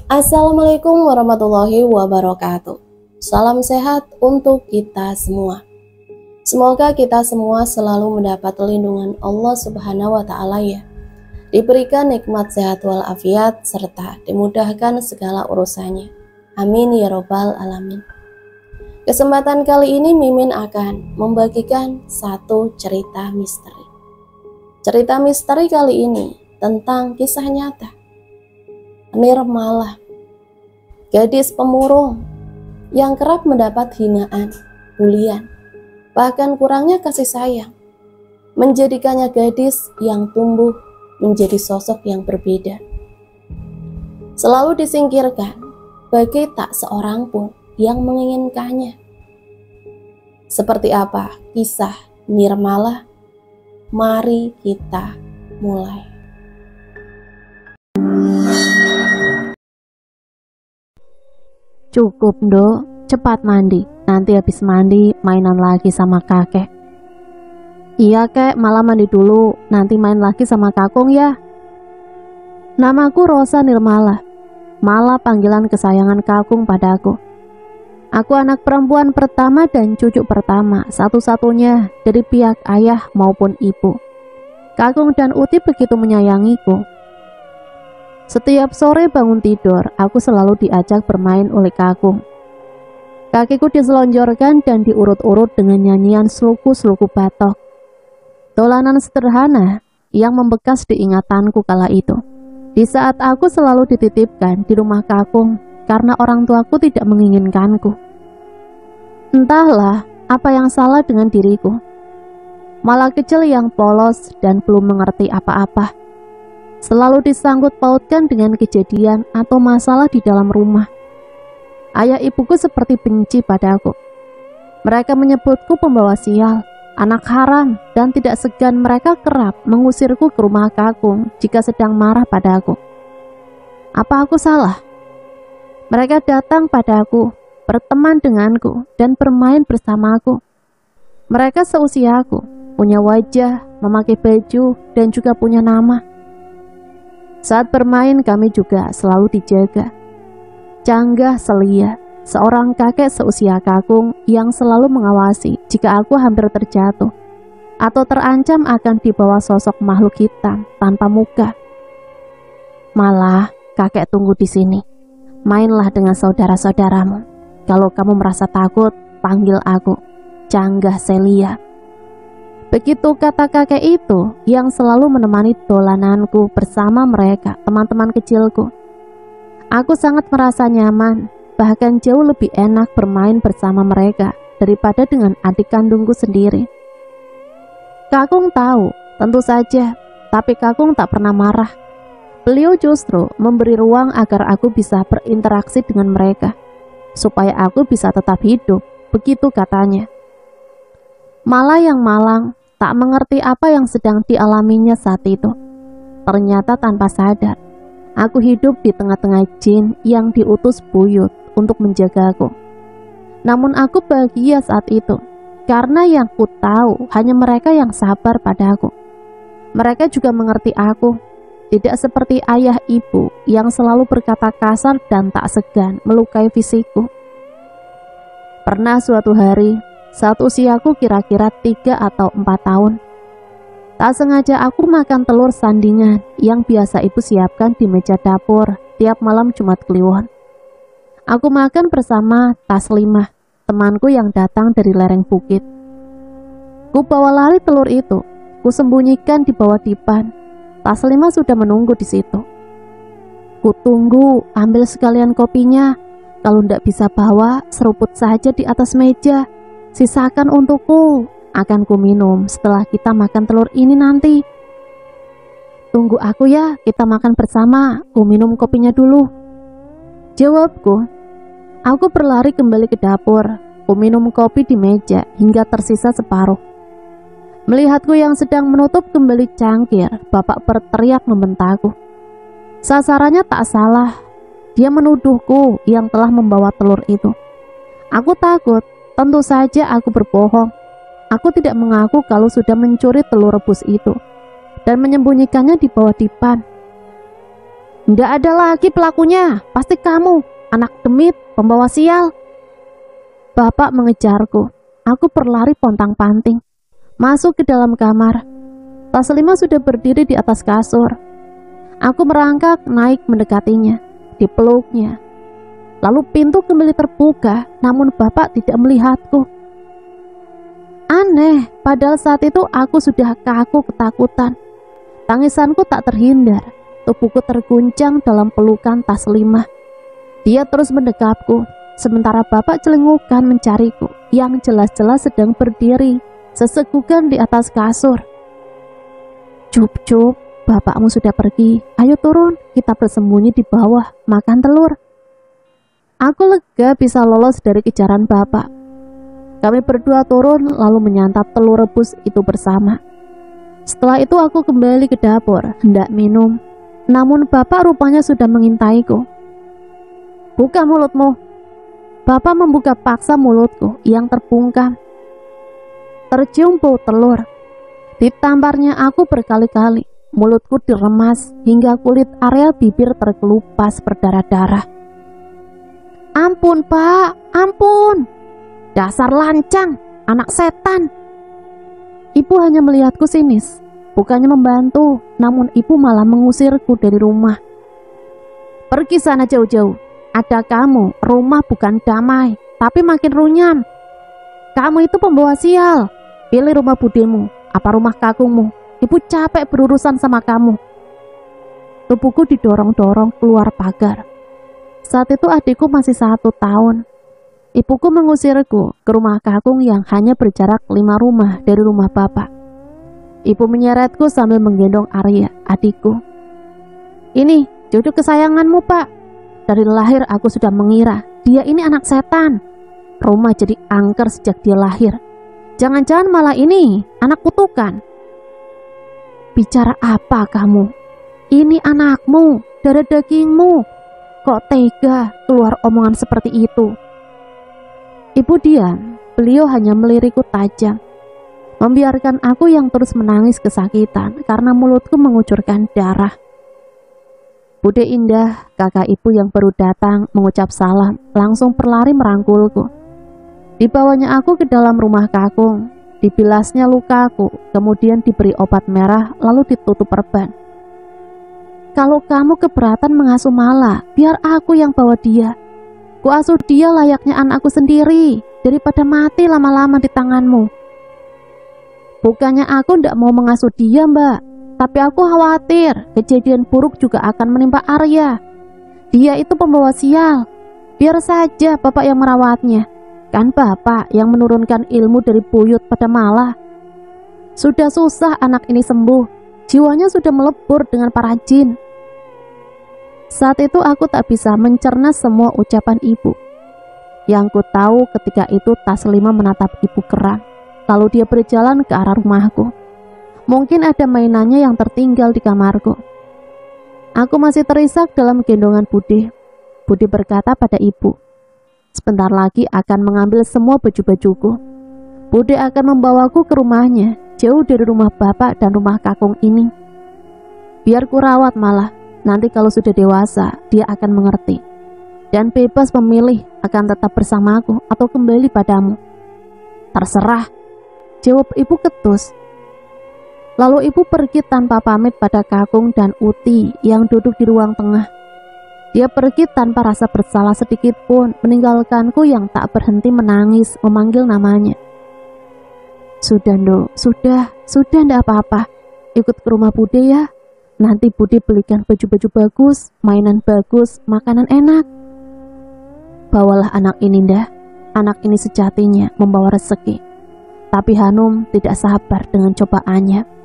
Assalamualaikum warahmatullahi wabarakatuh. Salam sehat untuk kita semua. Semoga kita semua selalu mendapat lindungan Allah Subhanahu wa Ta'ala, ya. Diberikan nikmat sehat walafiat serta dimudahkan segala urusannya. Amin ya robbal alamin. Kesempatan kali ini Mimin akan membagikan satu cerita misteri. Cerita misteri kali ini tentang kisah nyata Nirmalah, gadis pemurung yang kerap mendapat hinaan, bulian, bahkan kurangnya kasih sayang, menjadikannya gadis yang tumbuh menjadi sosok yang berbeda. Selalu disingkirkan, bagi tak seorang pun yang menginginkannya. Seperti apa kisah Nirmalah? Mari kita mulai. Cukup, Nduk, cepat mandi. Nanti habis mandi mainan lagi sama kakek. Iya, Kek, malah mandi dulu. Nanti main lagi sama kakung ya. Namaku Rosa Nirmalah. Malah panggilan kesayangan kakung padaku. Aku anak perempuan pertama dan cucu pertama, satu-satunya dari pihak ayah maupun ibu. Kakung dan Uti begitu menyayangiku. Setiap sore bangun tidur, aku selalu diajak bermain oleh kakung. Kakiku diselonjorkan dan diurut-urut dengan nyanyian sluku-sluku batok. Dolanan sederhana yang membekas di ingatanku kala itu. Di saat aku selalu dititipkan di rumah kakung karena orang tuaku tidak menginginkanku. Entahlah apa yang salah dengan diriku. Malah kecil yang polos dan belum mengerti apa-apa. Selalu disangkut pautkan dengan kejadian atau masalah di dalam rumah. Ayah ibuku seperti benci padaku. Mereka menyebutku pembawa sial, anak haram, dan tidak segan mereka kerap mengusirku ke rumah kakung jika sedang marah padaku. Apa aku salah? Mereka datang padaku, berteman denganku, dan bermain bersamaku. Mereka seusiaku, punya wajah, memakai baju, dan juga punya nama. Saat bermain kami juga selalu dijaga. Canggah Selia, seorang kakek seusia kakung yang selalu mengawasi jika aku hampir terjatuh atau terancam akan dibawa sosok makhluk hitam tanpa muka. Malah kakek tunggu di sini. Mainlah dengan saudara-saudaramu. Kalau kamu merasa takut, panggil aku, Canggah Selia. Begitu kata kakek itu yang selalu menemani dolananku bersama mereka, teman-teman kecilku. Aku sangat merasa nyaman, bahkan jauh lebih enak bermain bersama mereka daripada dengan adik kandungku sendiri. Kakung tahu, tentu saja, tapi kakung tak pernah marah. Beliau justru memberi ruang agar aku bisa berinteraksi dengan mereka, supaya aku bisa tetap hidup, begitu katanya. Malah yang malang tak mengerti apa yang sedang dialaminya saat itu. Ternyata tanpa sadar, aku hidup di tengah-tengah jin yang diutus buyut untuk menjagaku. Namun aku bahagia saat itu, karena yang ku tahu hanya mereka yang sabar padaku. Mereka juga mengerti aku, tidak seperti ayah ibu yang selalu berkata kasar dan tak segan melukai fisikku. Pernah suatu hari, saat usiaku kira-kira 3 atau 4 tahun, tak sengaja aku makan telur sandingan yang biasa ibu siapkan di meja dapur tiap malam Jumat Kliwon. Aku makan bersama Taslimah, temanku yang datang dari lereng bukit. Ku bawa lari telur itu, ku sembunyikan di bawah dipan. Taslimah sudah menunggu di situ. Ku tunggu, ambil sekalian kopinya. Kalau ndak bisa bawa, seruput saja di atas meja. Sisakan untukku, akan ku minum setelah kita makan telur ini nanti. Tunggu aku ya, kita makan bersama, ku minum kopinya dulu, jawabku. Aku berlari kembali ke dapur, ku minum kopi di meja hingga tersisa separuh. Melihatku yang sedang menutup kembali cangkir, bapak berteriak membentakku. Sasarannya tak salah, dia menuduhku yang telah membawa telur itu. Aku takut. Tentu saja aku berbohong. Aku tidak mengaku kalau sudah mencuri telur rebus itu dan menyembunyikannya di bawah dipan. Nggak ada lagi pelakunya, pasti kamu, anak demit, pembawa sial. Bapak mengejarku. Aku berlari pontang-panting, masuk ke dalam kamar. Taslimah sudah berdiri di atas kasur. Aku merangkak naik mendekatinya, dipeluknya. Lalu pintu kembali terbuka, namun bapak tidak melihatku. Aneh, padahal saat itu aku sudah kaku ketakutan. Tangisanku tak terhindar, tubuhku terguncang dalam pelukan Taslimah. Dia terus mendekapku, sementara bapak celengukan mencariku, yang jelas-jelas sedang berdiri, sesegukan di atas kasur. Cup, bapakmu sudah pergi, ayo turun, kita bersembunyi di bawah, makan telur. Aku lega bisa lolos dari kejaran bapak. Kami berdua turun lalu menyantap telur rebus itu bersama. Setelah itu aku kembali ke dapur, hendak minum. Namun bapak rupanya sudah mengintaiku. Buka mulutmu. Bapak membuka paksa mulutku yang terbungkam. Tercium bau telur. Ditamparnya aku berkali-kali. Mulutku diremas hingga kulit area bibir terkelupas berdarah-darah. Ampun pak, ampun. Dasar lancang, anak setan. Ibu hanya melihatku sinis. Bukannya membantu, namun ibu malah mengusirku dari rumah. Pergi sana jauh-jauh. Ada kamu, rumah bukan damai, tapi makin runyam. Kamu itu pembawa sial. Pilih rumah budemu, apa rumah kakungmu. Ibu capek berurusan sama kamu. Tubuhku didorong-dorong keluar pagar. Saat itu adikku masih 1 tahun. Ibuku mengusirku ke rumah kakung yang hanya berjarak 5 rumah dari rumah bapak. Ibu menyeretku sambil menggendong Arya, adikku. Ini jodoh kesayanganmu pak. Dari lahir aku sudah mengira dia ini anak setan. Rumah jadi angker sejak dia lahir. Jangan-jangan malah ini anak kutukan. Bicara apa kamu? Ini anakmu, darah dagingmu. Kok tega keluar omongan seperti itu? Ibu diam, beliau hanya melirikku tajam, membiarkan aku yang terus menangis kesakitan karena mulutku mengucurkan darah. Bude Indah, kakak ibu yang baru datang mengucap salam, langsung berlari merangkulku. Dibawanya aku ke dalam rumah kakung, dibilasnya lukaku, kemudian diberi obat merah, lalu ditutup perban. Kalau kamu keberatan mengasuh Mala, biar aku yang bawa dia. Ku asuh dia layaknya anakku sendiri, daripada mati lama-lama di tanganmu. Bukannya aku ndak mau mengasuh dia mbak, tapi aku khawatir kejadian buruk juga akan menimpa Arya. Dia itu pembawa sial. Biar saja bapak yang merawatnya. Kan bapak yang menurunkan ilmu dari buyut pada Mala. Sudah susah anak ini sembuh, jiwanya sudah melebur dengan para jin. Saat itu aku tak bisa mencerna semua ucapan ibu. Yang ku tahu ketika itu Taslimah menatap ibu keram, lalu dia berjalan ke arah rumahku. Mungkin ada mainannya yang tertinggal di kamarku. Aku masih terisak dalam gendongan Bude. Bude berkata pada ibu, sebentar lagi akan mengambil semua baju-bajuku. Bude akan membawaku ke rumahnya, jauh dari rumah bapak dan rumah kakung ini. Biar ku rawat malah, nanti kalau sudah dewasa, dia akan mengerti. Dan bebas memilih akan tetap bersamaku atau kembali padamu. Terserah, jawab ibu ketus. Lalu ibu pergi tanpa pamit pada kakung dan Uti yang duduk di ruang tengah. Dia pergi tanpa rasa bersalah sedikit pun, meninggalkanku yang tak berhenti menangis memanggil namanya. Sudah Ndo, sudah ndak apa-apa. Ikut ke rumah Bude ya. Nanti Bude belikan baju-baju bagus, mainan bagus, makanan enak. Bawalah anak ini Ndah. Anak ini sejatinya membawa rezeki. Tapi Hanum tidak sabar dengan cobaannya.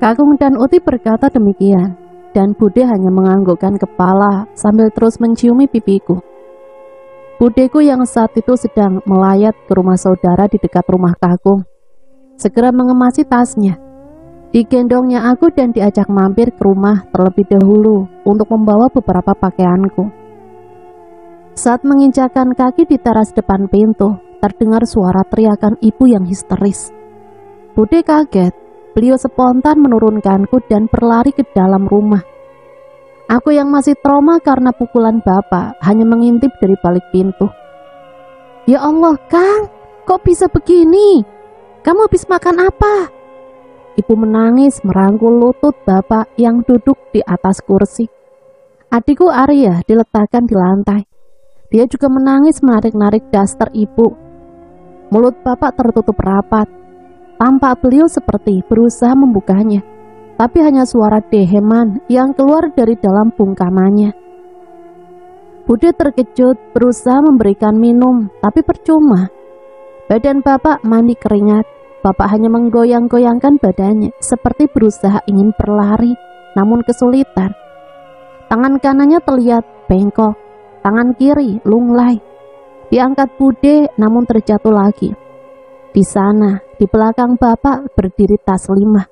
Kakung dan Uti berkata demikian, dan Bude hanya menganggukkan kepala sambil terus menciumi pipiku. Budeku yang saat itu sedang melayat ke rumah saudara di dekat rumah kakung, segera mengemasi tasnya. Digendongnya aku dan diajak mampir ke rumah terlebih dahulu untuk membawa beberapa pakaianku. Saat menginjakkan kaki di teras depan pintu, terdengar suara teriakan ibu yang histeris. Bude kaget, beliau spontan menurunkanku dan berlari ke dalam rumah. Aku yang masih trauma karena pukulan bapak hanya mengintip dari balik pintu. Ya Allah, Kang, kok bisa begini? Kamu habis makan apa? Ibu menangis merangkul lutut bapak yang duduk di atas kursi. Adikku Arya diletakkan di lantai. Dia juga menangis menarik-narik daster ibu. Mulut bapak tertutup rapat. Tampak beliau seperti berusaha membukanya, tapi hanya suara deheman yang keluar dari dalam bungkamannya. Bude terkejut berusaha memberikan minum, tapi percuma. Badan bapak mandi keringat. Bapak hanya menggoyang-goyangkan badannya seperti berusaha ingin berlari, namun kesulitan. Tangan kanannya terlihat bengkok, tangan kiri lunglai. Diangkat Bude namun terjatuh lagi. Di sana, di belakang bapak berdiri Taslimah.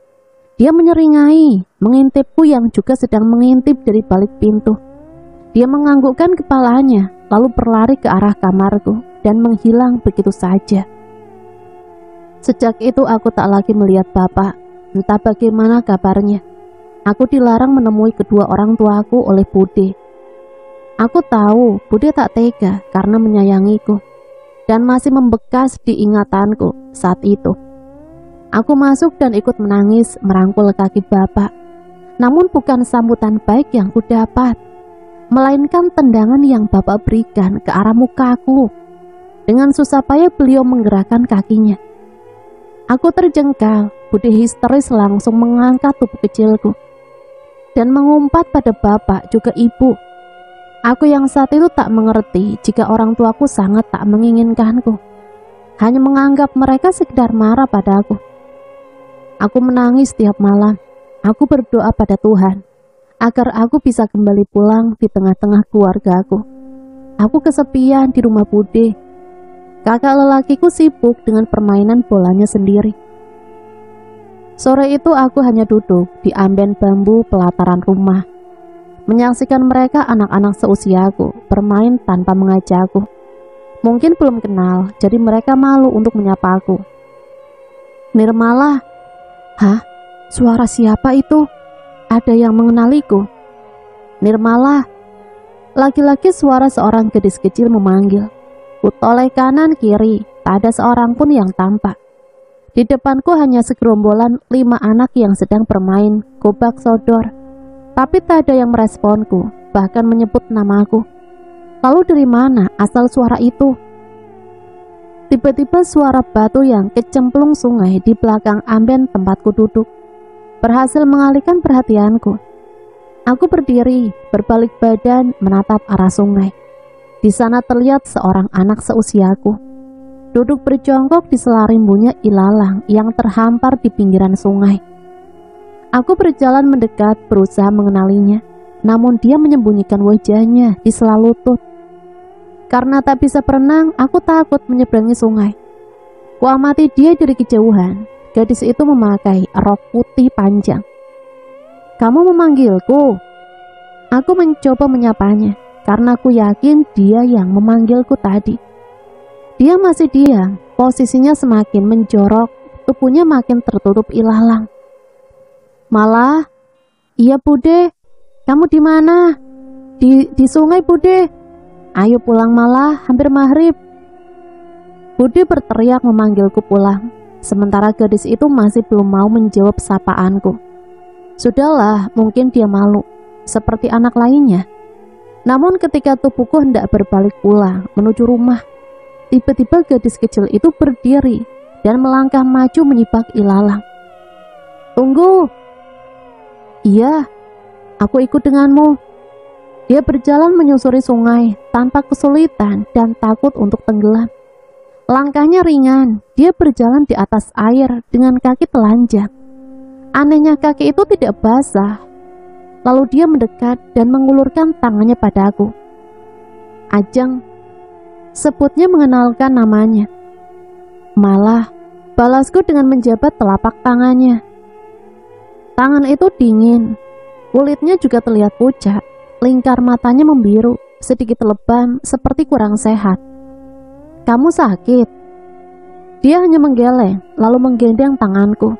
Dia menyeringai, mengintipku yang juga sedang mengintip dari balik pintu. Dia menganggukkan kepalanya, lalu berlari ke arah kamarku dan menghilang begitu saja. Sejak itu aku tak lagi melihat bapak, entah bagaimana kabarnya. Aku dilarang menemui kedua orang tuaku oleh Bude. Aku tahu Bude tak tega karena menyayangiku dan masih membekas di ingatanku saat itu. Aku masuk dan ikut menangis merangkul kaki bapak. Namun bukan sambutan baik yang kudapat, melainkan tendangan yang bapak berikan ke arah mukaku. Dengan susah payah beliau menggerakkan kakinya. Aku terjengkal. Bude histeris langsung mengangkat tubuh kecilku dan mengumpat pada bapak juga ibu. Aku yang saat itu tak mengerti jika orang tuaku sangat tak menginginkanku, hanya menganggap mereka sekedar marah padaku. Aku menangis tiap malam. Aku berdoa pada Tuhan agar aku bisa kembali pulang di tengah-tengah keluargaku. Aku kesepian di rumah Bude. Kakak lelakiku sibuk dengan permainan bolanya sendiri. Sore itu aku hanya duduk di amben bambu pelataran rumah, menyaksikan mereka anak-anak seusiaku bermain tanpa mengajakku. Mungkin belum kenal, jadi mereka malu untuk menyapa aku. Nirmala. Hah? Suara siapa itu? Ada yang mengenaliku? Nirmala. Lagi-lagi suara seorang gadis kecil memanggil. Kutoleh kanan kiri, tak ada seorang pun yang tampak. Di depanku hanya segerombolan 5 anak yang sedang bermain gobak sodor. Tapi tak ada yang meresponku, bahkan menyebut namaku. Lalu dari mana asal suara itu? Tiba-tiba suara batu yang kecemplung sungai di belakang amben tempatku duduk berhasil mengalihkan perhatianku. Aku berdiri, berbalik badan menatap arah sungai. Di sana terlihat seorang anak seusiaku, duduk berjongkok di sela rimbunya ilalang yang terhampar di pinggiran sungai. Aku berjalan mendekat berusaha mengenalinya, namun dia menyembunyikan wajahnya di sela lutut. Karena tak bisa berenang, aku takut menyeberangi sungai. Kuamati dia dari kejauhan. Gadis itu memakai rok putih panjang. Kamu memanggilku? Aku mencoba menyapanya, karena aku yakin dia yang memanggilku tadi. Dia masih diam, posisinya semakin menjorok, tubuhnya makin tertutup ilalang. Malah, iya Bude, kamu di mana? Di sungai Bude. Ayo pulang Malah, hampir maghrib. Bude berteriak memanggilku pulang, sementara gadis itu masih belum mau menjawab sapaanku. Sudahlah, mungkin dia malu, seperti anak lainnya. Namun ketika tubuhku hendak berbalik pulang menuju rumah, tiba-tiba gadis kecil itu berdiri dan melangkah maju menyibak ilalang. Tunggu. Iya, aku ikut denganmu. Dia berjalan menyusuri sungai tanpa kesulitan dan takut untuk tenggelam. Langkahnya ringan, dia berjalan di atas air dengan kaki telanjang. Anehnya kaki itu tidak basah. Lalu dia mendekat dan mengulurkan tangannya padaku. Ajeng, sebutnya mengenalkan namanya. Malah, balasku dengan menjabat telapak tangannya. Tangan itu dingin, kulitnya juga terlihat pucat, lingkar matanya membiru, sedikit lebam seperti kurang sehat. Kamu sakit? Dia hanya menggeleng, lalu menggendong tanganku,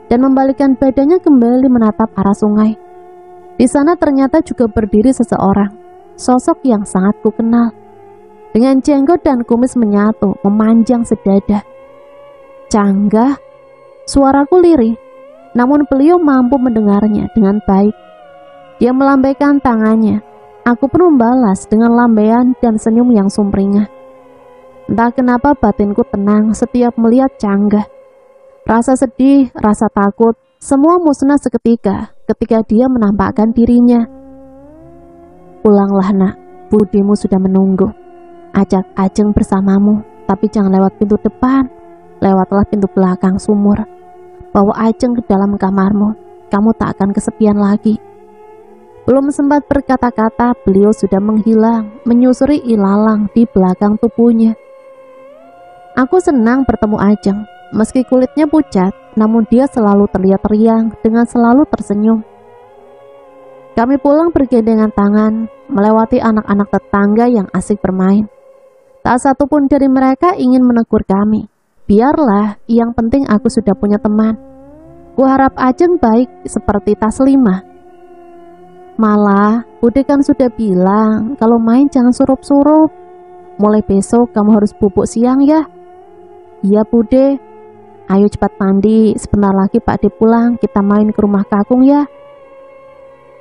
dan membalikkan badannya kembali menatap arah sungai. Di sana ternyata juga berdiri seseorang, sosok yang sangat kukenal, dengan jenggot dan kumis menyatu, memanjang sedada. Canggah, suaraku lirih, namun beliau mampu mendengarnya dengan baik. Dia melambaikan tangannya, aku pun membalas dengan lambaian dan senyum yang sumringah. Entah kenapa batinku tenang setiap melihat Canggah. Rasa sedih, rasa takut, semua musnah seketika ketika dia menampakkan dirinya. Pulanglah nak, budimu sudah menunggu. Ajak Ajeng bersamamu, tapi jangan lewat pintu depan, lewatlah pintu belakang sumur. Bawa Ajeng ke dalam kamarmu, kamu tak akan kesepian lagi. Belum sempat berkata-kata, beliau sudah menghilang, menyusuri ilalang di belakang tubuhnya. Aku senang bertemu Ajeng, meski kulitnya pucat, namun dia selalu terlihat riang dengan selalu tersenyum. Kami pulang bergandengan tangan, melewati anak-anak tetangga yang asik bermain. Tak satu pun dari mereka ingin menegur kami. Biarlah, yang penting aku sudah punya teman. Kuharap Ajeng baik seperti Taslimah. Malah, Bude kan sudah bilang kalau main jangan surup-surup. Mulai besok kamu harus bubuk siang ya. Iya Bude. Ayo cepat mandi, sebentar lagi Pak De pulang, kita main ke rumah Kakung ya.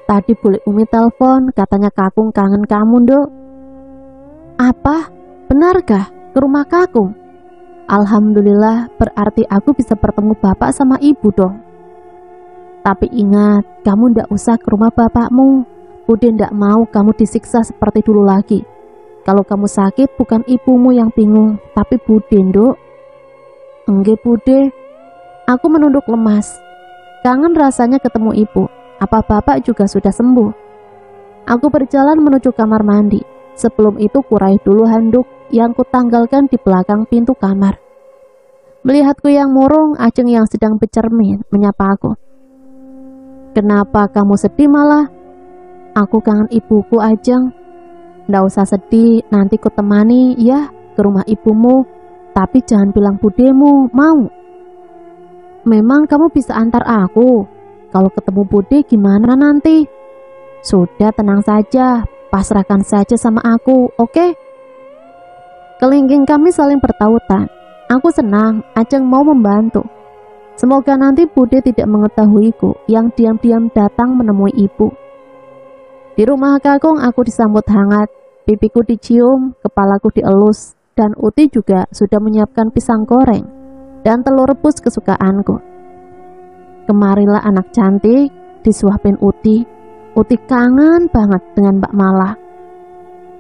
Tadi Bule Umi telepon, katanya Kakung kangen kamu, Nduk. Apa? Benarkah? Ke rumah Kakung? Alhamdulillah, berarti aku bisa bertemu bapak sama ibu dong. Tapi ingat, kamu ndak usah ke rumah bapakmu. Bude ndak mau kamu disiksa seperti dulu lagi. Kalau kamu sakit, bukan ibumu yang bingung, tapi Bude, Nduk. Enggak Bude, aku menunduk lemas. Kangen rasanya ketemu ibu. Apa bapak juga sudah sembuh? Aku berjalan menuju kamar mandi. Sebelum itu kurai dulu handuk yang kutanggalkan di belakang pintu kamar. Melihatku yang murung, Ajeng yang sedang bercermin menyapa aku. Kenapa kamu sedih malah? Aku kangen ibuku Ajeng. Nggak usah sedih, nanti ku temani ya ke rumah ibumu. Tapi jangan bilang budemu, mau? Memang kamu bisa antar aku? Kalau ketemu Bude gimana nanti? Sudah tenang saja, pasrahkan saja sama aku, oke? Kelingking kami saling bertautan. Aku senang, Ajeng mau membantu. Semoga nanti Bude tidak mengetahuiku yang diam-diam datang menemui ibu. Di rumah Kakung aku disambut hangat, pipiku dicium, kepalaku dielus. Dan Uti juga sudah menyiapkan pisang goreng dan telur rebus kesukaanku. Kemarilah anak cantik, disuapin Uti. Uti kangen banget dengan Mbak Mala.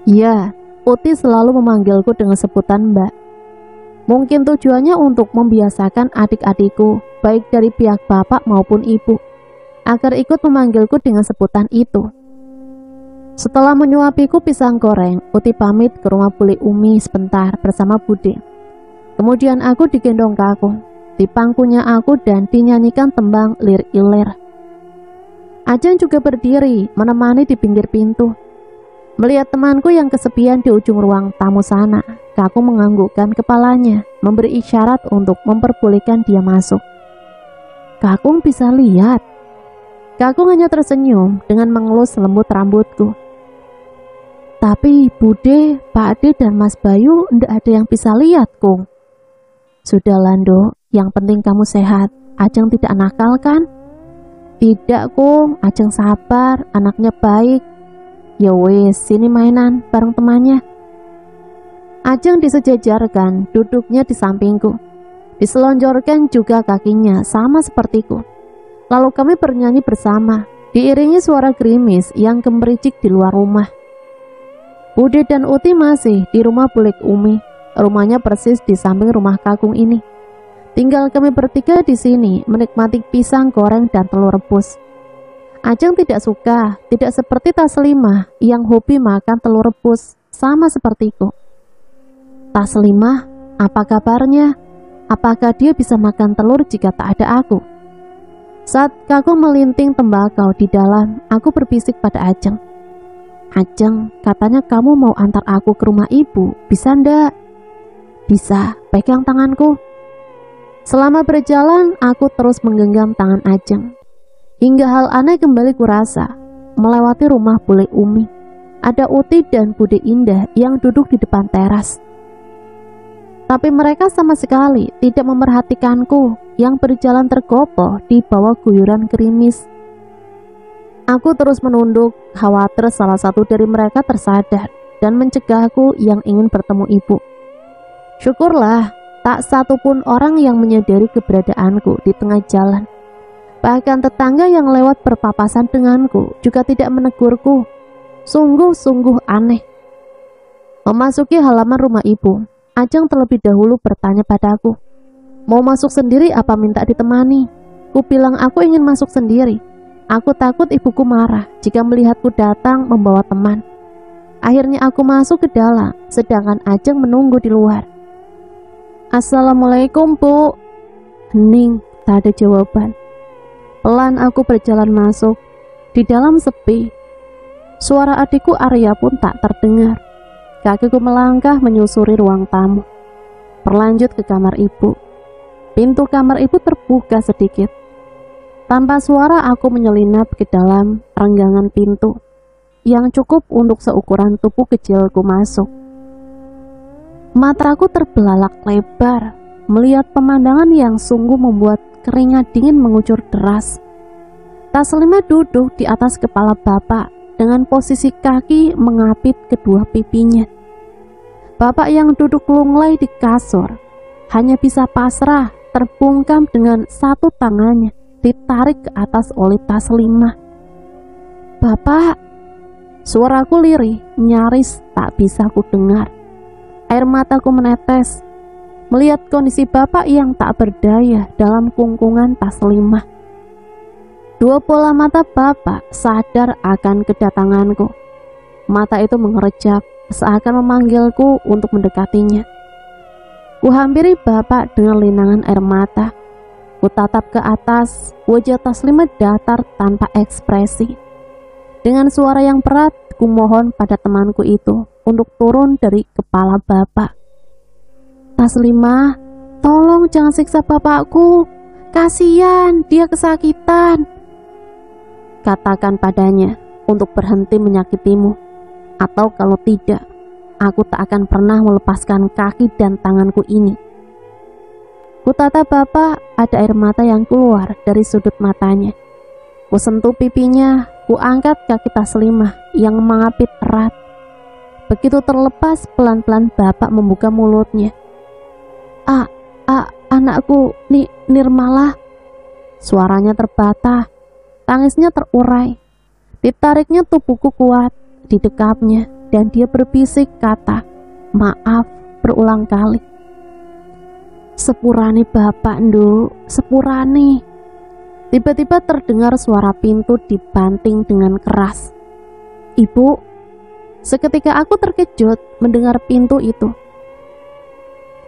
Iya, Uti selalu memanggilku dengan sebutan Mbak. Mungkin tujuannya untuk membiasakan adik-adikku, baik dari pihak bapak maupun ibu, agar ikut memanggilku dengan sebutan itu. Setelah menyuapiku pisang goreng, Uti pamit ke rumah Bule Umi sebentar bersama Bude. Kemudian aku digendong Kakung, di pangkunya aku dan dinyanyikan tembang Lir Iler. Ajeng juga berdiri menemani di pinggir pintu. Melihat temanku yang kesepian di ujung ruang tamu sana, Kakung menganggukkan kepalanya, memberi isyarat untuk memperbolehkan dia masuk. Kakung bisa lihat. Kakung hanya tersenyum dengan mengelus lembut rambutku. Tapi Bude, Pak Ade dan Mas Bayu ndak ada yang bisa lihat, Kung. Sudah Lando, yang penting kamu sehat. Ajeng tidak nakal kan? Tidak, Kung. Ajeng sabar, anaknya baik. Ya wes, sini mainan bareng temannya. Ajeng disejajarkan, duduknya di sampingku. Diselonjorkan juga kakinya, sama sepertiku. Lalu kami bernyanyi bersama, diiringi suara gerimis yang gemericik di luar rumah. Bude dan Uti masih di rumah Bule Umi. Rumahnya persis di samping rumah Kakung ini. Tinggal kami bertiga di sini menikmati pisang goreng dan telur rebus. Ajeng tidak suka, tidak seperti Taslimah yang hobi makan telur rebus, sama sepertiku. Taslimah, apa kabarnya? Apakah dia bisa makan telur jika tak ada aku? Saat Kakung melinting tembakau di dalam, aku berbisik pada Ajeng. Ajeng, katanya kamu mau antar aku ke rumah ibu, bisa ndak? Bisa, pegang tanganku. Selama berjalan, aku terus menggenggam tangan Ajeng. Hingga hal aneh kembali kurasa. melewati rumah Bule Umi. Ada Uti dan Bude Indah yang duduk di depan teras. Tapi mereka sama sekali tidak memerhatikanku yang berjalan tergopoh di bawah guyuran gerimis. Aku terus menunduk, khawatir salah satu dari mereka tersadar dan mencegahku yang ingin bertemu ibu. Syukurlah, tak satu pun orang yang menyadari keberadaanku di tengah jalan. Bahkan tetangga yang lewat berpapasan denganku juga tidak menegurku. Sungguh-sungguh aneh. Memasuki halaman rumah ibu, Ajeng terlebih dahulu bertanya padaku, "Mau masuk sendiri apa minta ditemani?" Ku bilang aku ingin masuk sendiri. Aku takut ibuku marah jika melihatku datang membawa teman. Akhirnya aku masuk ke dalam, sedangkan Ajeng menunggu di luar. "Assalamualaikum, Bu." Hening, tak ada jawaban. Pelan aku berjalan masuk. Di dalam sepi. Suara adikku Arya pun tak terdengar. Kakiku melangkah menyusuri ruang tamu. Berlanjut ke kamar ibu. Pintu kamar ibu terbuka sedikit. Tanpa suara aku menyelinap ke dalam renggangan pintu yang cukup untuk seukuran tubuh kecilku masuk. Mataku terbelalak lebar melihat pemandangan yang sungguh membuat keringat dingin mengucur deras. Taslimah duduk di atas kepala bapak dengan posisi kaki mengapit kedua pipinya. Bapak yang duduk lunglai di kasur hanya bisa pasrah terbungkam dengan satu tangannya ditarik ke atas oleh Taslimah. "Bapak," suaraku lirih nyaris tak bisa ku dengar. Air mataku menetes melihat kondisi bapak yang tak berdaya dalam kungkungan Taslimah. Dua bola mata bapak sadar akan kedatanganku. Mata itu mengerjap seakan memanggilku untuk mendekatinya. Ku hampiri bapak dengan linangan air mata. Ku tatap ke atas, wajah Taslimah datar tanpa ekspresi. Dengan suara yang berat, ku mohon pada temanku itu untuk turun dari kepala bapak. "Taslimah, tolong jangan siksa bapakku. Kasihan, dia kesakitan." Katakan padanya untuk berhenti menyakitimu. Atau kalau tidak, aku tak akan pernah melepaskan kaki dan tanganku ini. Ku tatap bapak, ada air mata yang keluar dari sudut matanya. Ku sentuh pipinya, ku angkat kaki Taslimah yang mengapit erat. Begitu terlepas, pelan-pelan bapak membuka mulutnya. Anakku, Nirmala." Suaranya terbata, tangisnya terurai. Ditariknya tubuhku kuat, didekapnya, dan dia berbisik kata "maaf" berulang kali. "Sepurane bapak, Nduk, sepurane." Tiba-tiba terdengar suara pintu dibanting dengan keras. "Ibu." Seketika aku terkejut mendengar pintu itu.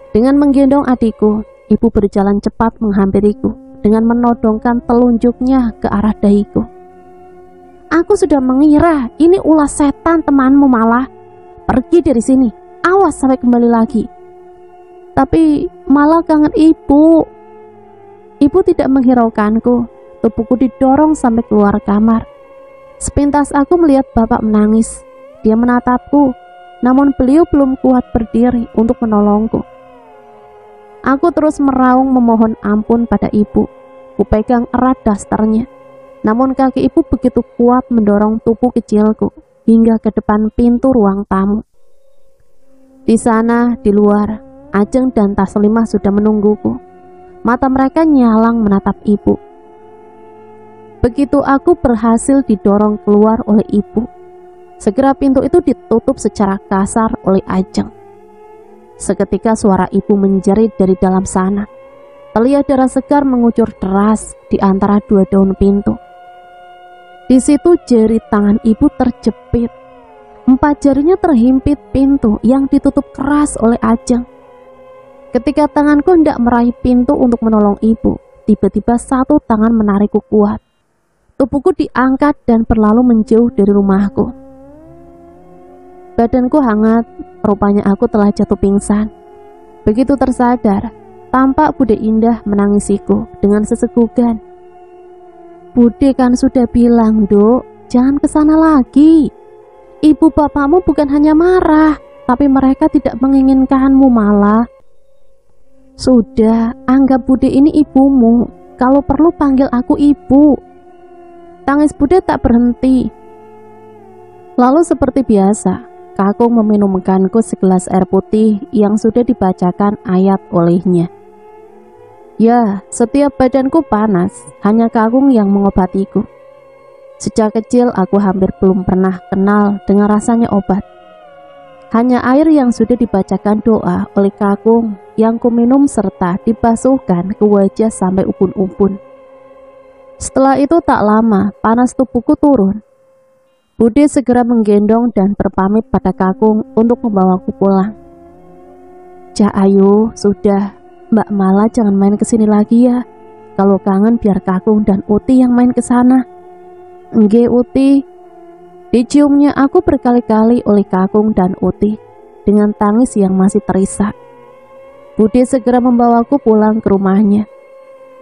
Dengan menggendong adikku, ibu berjalan cepat menghampiriku dengan menodongkan telunjuknya ke arah dahiku. "Aku sudah mengira ini ulah setan temanmu malah. Pergi dari sini, awas sampai kembali lagi." Tapi malah kangen ibu. Ibu tidak menghiraukanku. Tubuhku didorong sampai keluar kamar. Sepintas aku melihat bapak menangis. Dia menatapku, namun beliau belum kuat berdiri untuk menolongku. Aku terus meraung memohon ampun pada ibu. Kupegang erat dasternya. Namun kaki ibu begitu kuat mendorong tubuh kecilku hingga ke depan pintu ruang tamu. Di sana, di luar, Ajeng dan Taslimah sudah menungguku. Mata mereka nyalang menatap ibu. Begitu aku berhasil didorong keluar oleh ibu, segera pintu itu ditutup secara kasar oleh Ajeng. Seketika suara ibu menjerit dari dalam sana. Terlihat darah segar mengucur deras di antara dua daun pintu. Di situ jari tangan ibu terjepit. 4 jarinya terhimpit pintu yang ditutup keras oleh Ajeng. Ketika tanganku hendak meraih pintu untuk menolong ibu, tiba-tiba satu tangan menarikku kuat. Tubuhku diangkat dan berlalu menjauh dari rumahku. Badanku hangat, rupanya aku telah jatuh pingsan. Begitu tersadar, tampak Bude Indah menangisiku dengan sesegukan. "Bude kan sudah bilang, Duk, jangan ke sana lagi. Ibu bapakmu bukan hanya marah, tapi mereka tidak menginginkanmu malah. Sudah, anggap Bude ini ibumu. Kalau perlu panggil aku ibu. Tangis Bude tak berhenti. Lalu seperti biasa, Kakung meminumkanku segelas air putih yang sudah dibacakan ayat olehnya. Ya, setiap badanku panas, hanya Kakung yang mengobatiku. Sejak kecil aku hampir belum pernah kenal dengan rasanya obat. Hanya air yang sudah dibacakan doa oleh Kakung yang kuminum serta dibasuhkan ke wajah sampai ubun-ubun. Setelah itu tak lama panas tubuhku turun. Bude segera menggendong dan berpamit pada Kakung untuk membawaku pulang. Ja ayo, sudah, Mbak Mala jangan main kesini lagi ya. Kalau kangen biar Kakung dan Uti yang main ke sana. Engge Uti. Diciumnya aku berkali-kali oleh Kakung dan Uti dengan tangis yang masih terisak. Bude segera membawaku pulang ke rumahnya.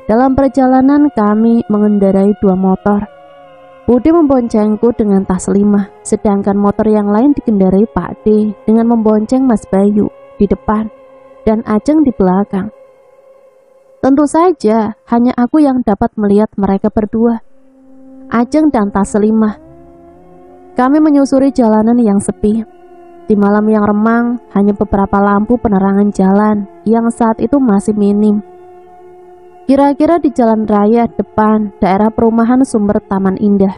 Dalam perjalanan kami mengendarai 2 motor. Bude memboncengku dengan tas 5, sedangkan motor yang lain dikendarai Pak D dengan membonceng Mas Bayu di depan dan Ajeng di belakang. Tentu saja hanya aku yang dapat melihat mereka berdua, Ajeng dan tas 5. Kami menyusuri jalanan yang sepi. Di malam yang remang, hanya beberapa lampu penerangan jalan yang saat itu masih minim. Kira-kira di jalan raya depan daerah perumahan Sumber Taman Indah.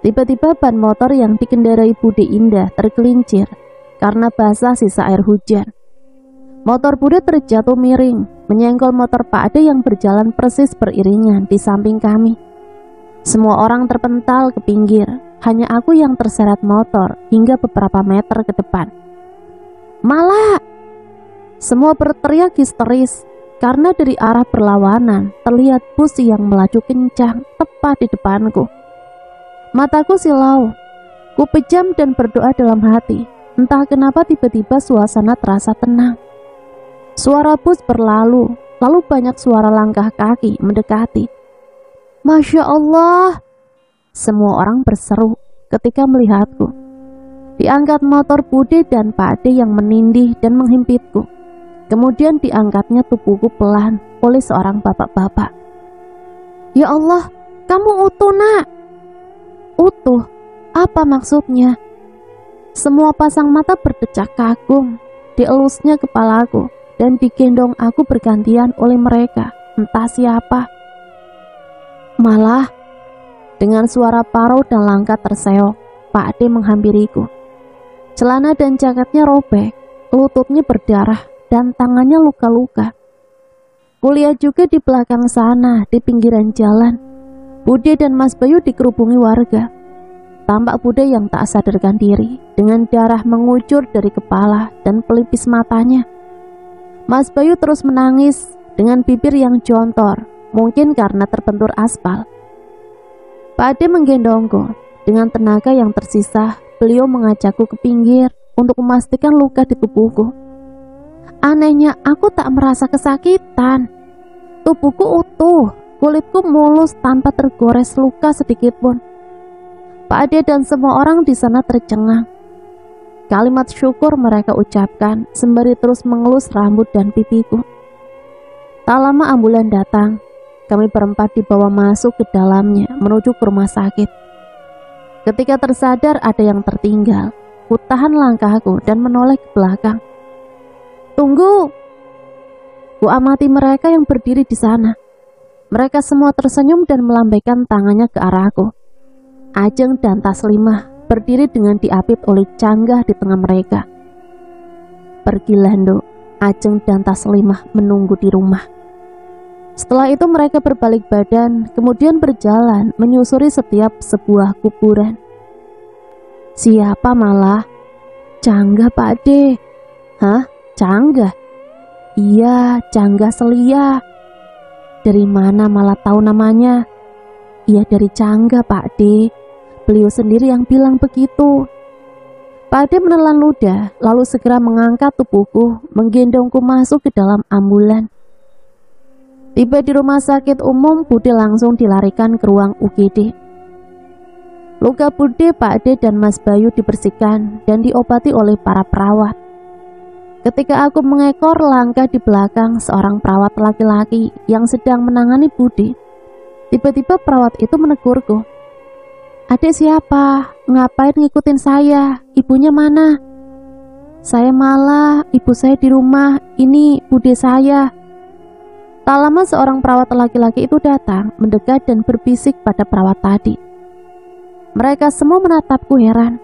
Tiba-tiba ban motor yang dikendarai Bude Indah tergelincir karena basah sisa air hujan. Motor Bude terjatuh miring, menyenggol motor Pak Ade yang berjalan persis beriringan di samping kami. Semua orang terpental ke pinggir, hanya aku yang terseret motor hingga beberapa meter ke depan. Mala! Semua berteriak histeris karena dari arah berlawanan terlihat bus yang melaju kencang tepat di depanku. Mataku silau, ku pejam dan berdoa dalam hati. Entah kenapa tiba-tiba suasana terasa tenang. Suara bus berlalu, lalu banyak suara langkah kaki mendekati. Masya Allah, semua orang berseru ketika melihatku. Diangkat motor Bude dan Pak Ade yang menindih dan menghimpitku. Kemudian diangkatnya tubuhku pelan oleh seorang bapak-bapak. Ya Allah, kamu utuh nak. Utuh? Apa maksudnya? Semua pasang mata berdecak kagum. Dielusnya kepalaku dan digendong aku bergantian oleh mereka, entah siapa. Malah, dengan suara parau dan langkah terseok, Pak Ade menghampiriku. Celana dan jaketnya robek, lututnya berdarah, dan tangannya luka-luka. Kulihat juga di belakang sana, di pinggiran jalan, Bude dan Mas Bayu dikerubungi warga. Tampak Bude yang tak sadarkan diri, dengan darah mengucur dari kepala dan pelipis matanya. Mas Bayu terus menangis dengan bibir yang jontor, mungkin karena terbentur aspal. Pak Ade menggendongku. Dengan tenaga yang tersisa, beliau mengajakku ke pinggir untuk memastikan luka di tubuhku. Anehnya, aku tak merasa kesakitan. Tubuhku utuh, kulitku mulus tanpa tergores luka sedikitpun. Pak Ade dan semua orang di sana tercengang. Kalimat syukur mereka ucapkan sembari terus mengelus rambut dan pipiku. Tak lama ambulan datang. Kami berempat dibawa masuk ke dalamnya menuju ke rumah sakit. Ketika tersadar ada yang tertinggal, ku tahan langkahku dan menoleh ke belakang. Tunggu! Ku amati mereka yang berdiri di sana. Mereka semua tersenyum dan melambaikan tangannya ke arahku. Ajeng dan tas 5 berdiri dengan diapit oleh Canggah di tengah mereka. Pergilah Nduk, Ajeng dan tas 5 menunggu di rumah. Setelah itu mereka berbalik badan, kemudian berjalan menyusuri setiap sebuah kuburan. Siapa malah? Canggah Pak Ade. Hah? Canggah? Iya, Canggah Selia. Dari mana malah tahu namanya? Iya dari Canggah Pak Ade. Beliau sendiri yang bilang begitu. Pak Ade menelan ludah, lalu segera mengangkat tubuhku, menggendongku masuk ke dalam ambulan. Tiba di rumah sakit umum, Bude langsung dilarikan ke ruang UGD. Luka Bude, Pak Ade, dan Mas Bayu dibersihkan dan diobati oleh para perawat. Ketika aku mengekor langkah di belakang seorang perawat laki-laki yang sedang menangani Bude, tiba-tiba perawat itu menegurku. "Adik siapa? Ngapain ngikutin saya? Ibunya mana?" "Saya malah, ibu saya di rumah, ini Bude saya." Tak lama seorang perawat laki-laki itu datang, mendekat dan berbisik pada perawat tadi. Mereka semua menatapku heran.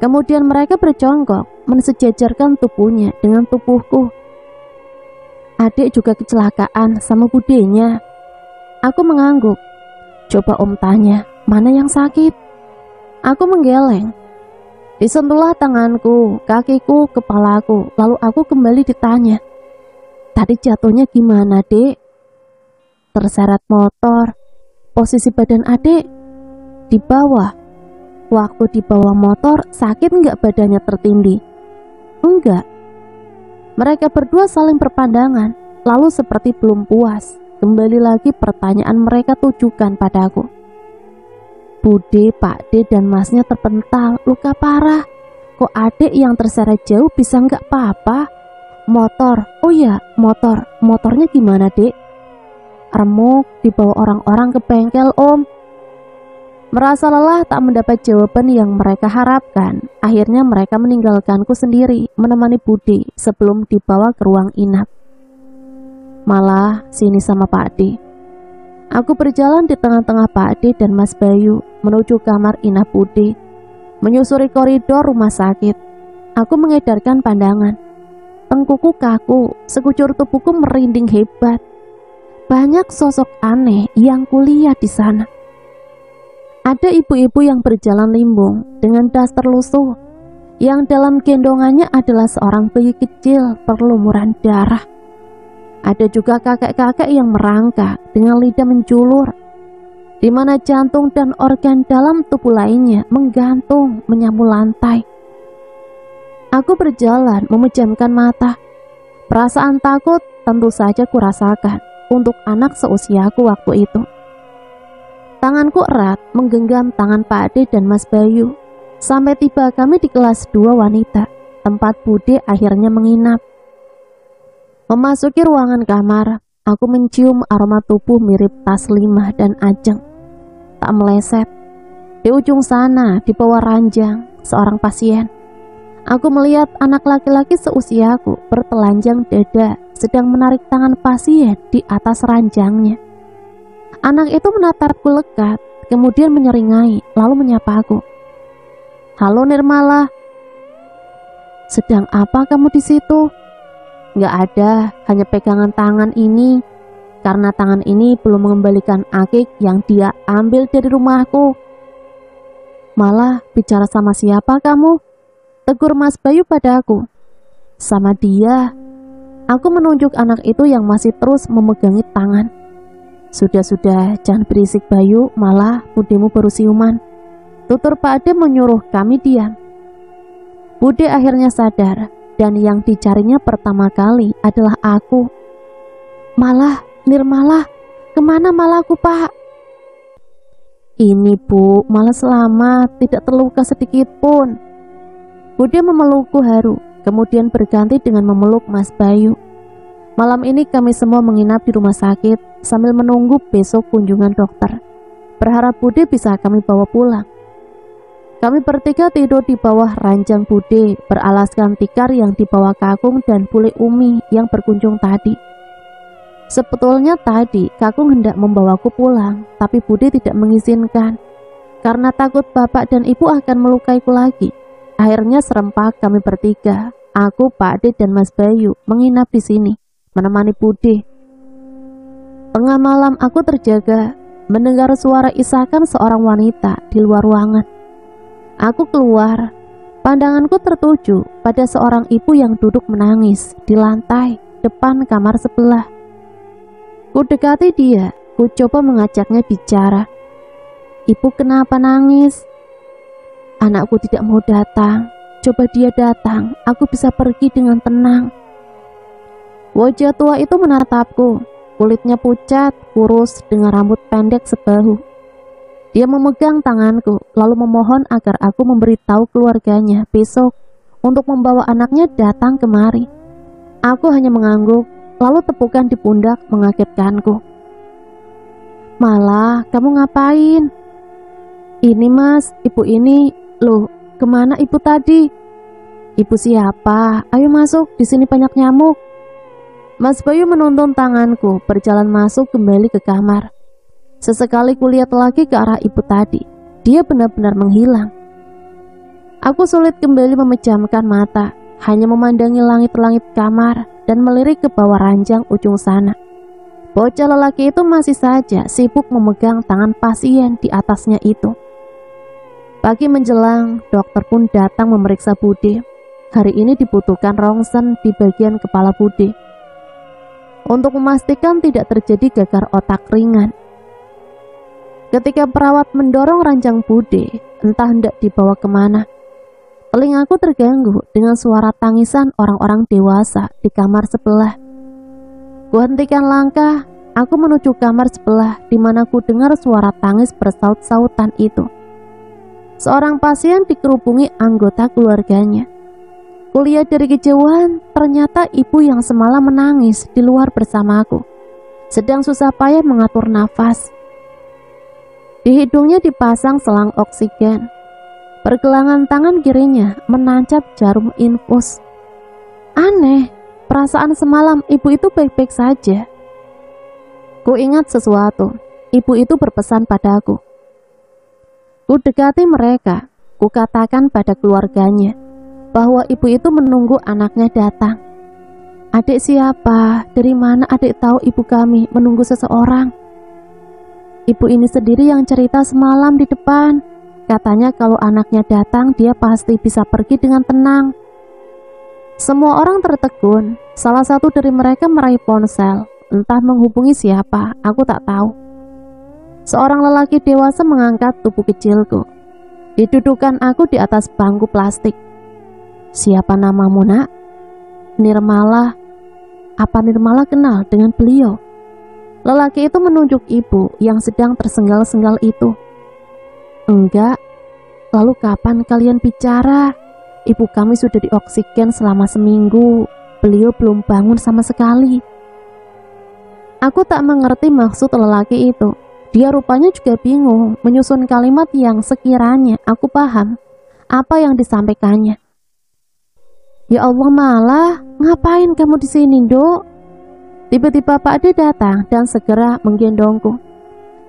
Kemudian mereka berjongkok, mensejajarkan tubuhnya dengan tubuhku. "Adik juga kecelakaan sama budenya." Aku mengangguk. "Coba Om tanya, mana yang sakit?" Aku menggeleng. Disentuhlah tanganku, kakiku, kepalaku, lalu aku kembali ditanya, "Tadi jatuhnya gimana, Dek?" "Terseret motor." "Posisi badan adik?" "Di bawah." "Waktu di bawah motor sakit nggak badannya tertindih?" "Enggak." Mereka berdua saling berpandangan, lalu seperti belum puas, kembali lagi pertanyaan mereka tujukan padaku. "Bude, Pak De, dan Masnya terpental, luka parah. Kok adik yang terseret jauh bisa nggak apa-apa?" "Motor." "Oh ya, motornya gimana, Dek?" "Remuk, dibawa orang-orang ke bengkel, Om." Merasa lelah tak mendapat jawaban yang mereka harapkan, akhirnya mereka meninggalkanku sendiri menemani Bude sebelum dibawa ke ruang inap. "Malah sini sama Pak De." Aku berjalan di tengah-tengah Pak De dan Mas Bayu menuju kamar inap Bude. Menyusuri koridor rumah sakit, aku mengedarkan pandangan. Tengkuku kaku, sekujur tubuhku merinding hebat. Banyak sosok aneh yang kulihat di sana. Ada ibu-ibu yang berjalan limbung dengan das terlusuh, yang dalam gendongannya adalah seorang bayi kecil berlumuran darah. Ada juga kakek-kakek yang merangkak dengan lidah menjulur, di mana jantung dan organ dalam tubuh lainnya menggantung menyapu lantai. Aku berjalan memejamkan mata. Perasaan takut tentu saja kurasakan untuk anak seusiaku waktu itu. Tanganku erat menggenggam tangan Pak Ade dan Mas Bayu, sampai tiba kami di kelas 2 wanita, tempat Bude akhirnya menginap. Memasuki ruangan kamar, aku mencium aroma tubuh mirip Taslimah dan Ajeng. Tak meleset, di ujung sana, di bawah ranjang, seorang pasien. Aku melihat anak laki-laki seusiaku bertelanjang dada sedang menarik tangan pasien di atas ranjangnya. Anak itu menatapku lekat, kemudian menyeringai, lalu menyapa aku. "Halo Nirmala." "Sedang apa kamu di situ?" "Nggak ada, hanya pegangan tangan ini, karena tangan ini belum mengembalikan akik yang dia ambil dari rumahku." "Malah bicara sama siapa kamu?" tegur Mas Bayu padaku. "Sama dia." Aku menunjuk anak itu yang masih terus memegangi tangan. Sudah, jangan berisik Bayu, malah budemu baru siuman." Tutur Pak Ade menyuruh kami diam. Bude akhirnya sadar, dan yang dicarinya pertama kali adalah aku. "Malah, Nirmala, kemana malaku Pak?" "Ini Bu, malah selamat, tidak terluka sedikit pun." Bude memelukku haru, kemudian berganti dengan memeluk Mas Bayu. Malam ini kami semua menginap di rumah sakit sambil menunggu besok kunjungan dokter. Berharap Bude bisa kami bawa pulang. Kami bertiga tidur di bawah ranjang Bude, beralaskan tikar yang dibawa Kakung dan Bule Umi yang berkunjung tadi. Sebetulnya tadi Kakung hendak membawaku pulang, tapi Bude tidak mengizinkan karena takut bapak dan ibu akan melukaiku lagi. Akhirnya serempak kami bertiga, aku, Pak Ade, dan Mas Bayu menginap di sini menemani Bude. Tengah malam aku terjaga mendengar suara isakan seorang wanita di luar ruangan. Aku keluar, pandanganku tertuju pada seorang ibu yang duduk menangis di lantai depan kamar sebelah. Ku dekati dia, ku coba mengajaknya bicara. "Ibu kenapa nangis?" "Anakku tidak mau datang, coba dia datang, aku bisa pergi dengan tenang." Wajah tua itu menatapku, kulitnya pucat, kurus dengan rambut pendek sebahu. Dia memegang tanganku, lalu memohon agar aku memberitahu keluarganya besok untuk membawa anaknya datang kemari. Aku hanya mengangguk, lalu tepukan di pundak mengagetkanku. "Malah, kamu ngapain?" "Ini mas, ibu ini." "Loh, kemana ibu tadi?" "Ibu siapa? Ayo masuk, di sini banyak nyamuk." Mas Bayu menuntun tanganku berjalan masuk kembali ke kamar. Sesekali kulihat lagi ke arah ibu tadi. Dia benar-benar menghilang. Aku sulit kembali memejamkan mata, hanya memandangi langit-langit kamar dan melirik ke bawah ranjang ujung sana. Bocah lelaki itu masih saja sibuk memegang tangan pasien di atasnya itu. Pagi menjelang, dokter pun datang memeriksa Bude. Hari ini dibutuhkan rongsen di bagian kepala Bude untuk memastikan tidak terjadi gagar otak ringan. Ketika perawat mendorong ranjang Bude, entah hendak dibawa kemana, telingaku terganggu dengan suara tangisan orang-orang dewasa di kamar sebelah. Kuhentikan langkah, aku menuju kamar sebelah di mana ku dengar suara tangis bersaut-sautan itu. Seorang pasien dikerubungi anggota keluarganya. Kulihat dari kejauhan, ternyata ibu yang semalam menangis di luar bersamaku, sedang susah payah mengatur nafas. Di hidungnya dipasang selang oksigen. Pergelangan tangan kirinya menancap jarum infus. Aneh, perasaan semalam ibu itu baik-baik saja. Ku ingat sesuatu. Ibu itu berpesan padaku. Ku dekati mereka. Ku katakan pada keluarganya bahwa ibu itu menunggu anaknya datang. "Adik siapa? Dari mana adik tahu ibu kami menunggu seseorang?" "Ibu ini sendiri yang cerita semalam di depan. Katanya kalau anaknya datang dia pasti bisa pergi dengan tenang." Semua orang tertegun. Salah satu dari mereka meraih ponsel. Entah menghubungi siapa, aku tak tahu. Seorang lelaki dewasa mengangkat tubuh kecilku. Didudukan aku di atas bangku plastik. "Siapa namamu, nak?" "Nirmala." "Apa Nirmala kenal dengan beliau?" Lelaki itu menunjuk ibu yang sedang tersenggal-senggal itu. "Enggak." "Lalu kapan kalian bicara?" "Ibu kami sudah dioksigen selama seminggu. Beliau belum bangun sama sekali." Aku tak mengerti maksud lelaki itu. Dia rupanya juga bingung menyusun kalimat yang sekiranya aku paham apa yang disampaikannya. "Ya Allah, Malah, ngapain kamu di sini, Dok?" Tiba-tiba Pak Ade datang dan segera menggendongku.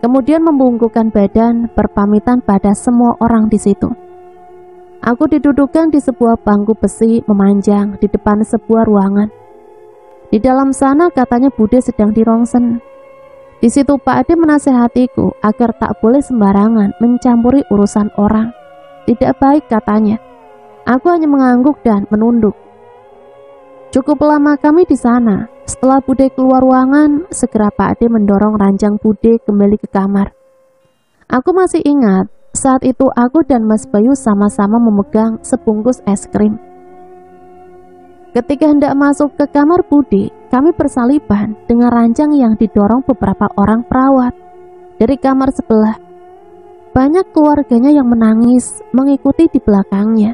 Kemudian membungkukkan badan berpamitan pada semua orang di situ. Aku didudukkan di sebuah bangku besi memanjang di depan sebuah ruangan. Di dalam sana katanya Bude sedang dirongsen. Di situ Pak Ade menasehatiku agar tak boleh sembarangan mencampuri urusan orang. Tidak baik katanya. Aku hanya mengangguk dan menunduk. Cukup lama kami di sana. Setelah Bude keluar ruangan, segera Pak Ade mendorong ranjang Bude kembali ke kamar. Aku masih ingat, saat itu aku dan Mas Bayu sama-sama memegang sebungkus es krim. Ketika hendak masuk ke kamar Bude, kami bersaliban dengan ranjang yang didorong beberapa orang perawat dari kamar sebelah. Banyak keluarganya yang menangis mengikuti di belakangnya.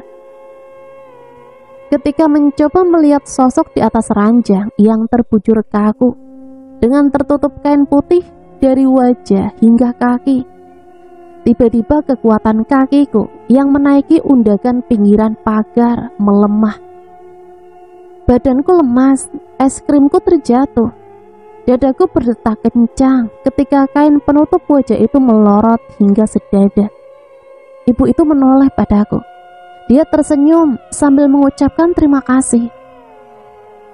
Ketika mencoba melihat sosok di atas ranjang yang terbujur kaku dengan tertutup kain putih dari wajah hingga kaki, tiba-tiba kekuatan kakiku yang menaiki undakan pinggiran pagar melemah. Badanku lemas, es krimku terjatuh. Dadaku berdetak kencang ketika kain penutup wajah itu melorot hingga sedada. Ibu itu menoleh padaku. Dia tersenyum sambil mengucapkan terima kasih.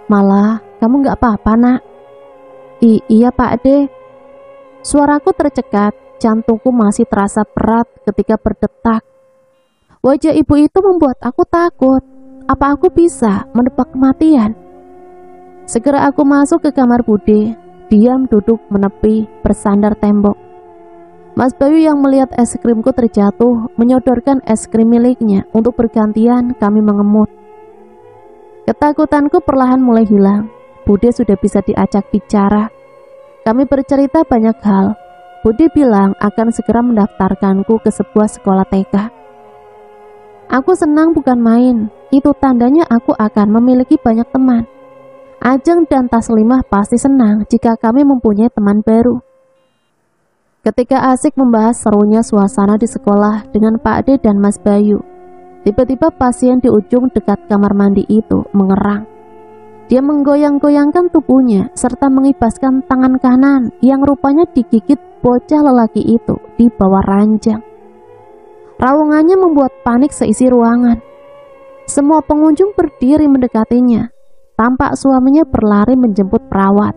"Malah, kamu gak apa-apa, nak?" Iya Pak Ade." Suaraku tercekat, jantungku masih terasa berat ketika berdetak. Wajah ibu itu membuat aku takut. Apa aku bisa menebak kematian? Segera aku masuk ke kamar Bude, diam duduk menepi bersandar tembok. Mas Bayu yang melihat es krimku terjatuh menyodorkan es krim miliknya untuk bergantian kami mengemut. Ketakutanku perlahan mulai hilang. Bude sudah bisa diajak bicara. Kami bercerita banyak hal. Budi bilang akan segera mendaftarkanku ke sebuah sekolah TK. Aku senang bukan main, itu tandanya aku akan memiliki banyak teman. Ajeng dan Taslimah pasti senang jika kami mempunyai teman baru. Ketika asik membahas serunya suasana di sekolah dengan Pak Ade dan Mas Bayu, tiba-tiba pasien di ujung dekat kamar mandi itu mengerang. Dia menggoyang-goyangkan tubuhnya serta mengibaskan tangan kanan yang rupanya digigit bocah lelaki itu di bawah ranjang. Raungannya membuat panik seisi ruangan. Semua pengunjung berdiri mendekatinya. Tampak suaminya berlari menjemput perawat,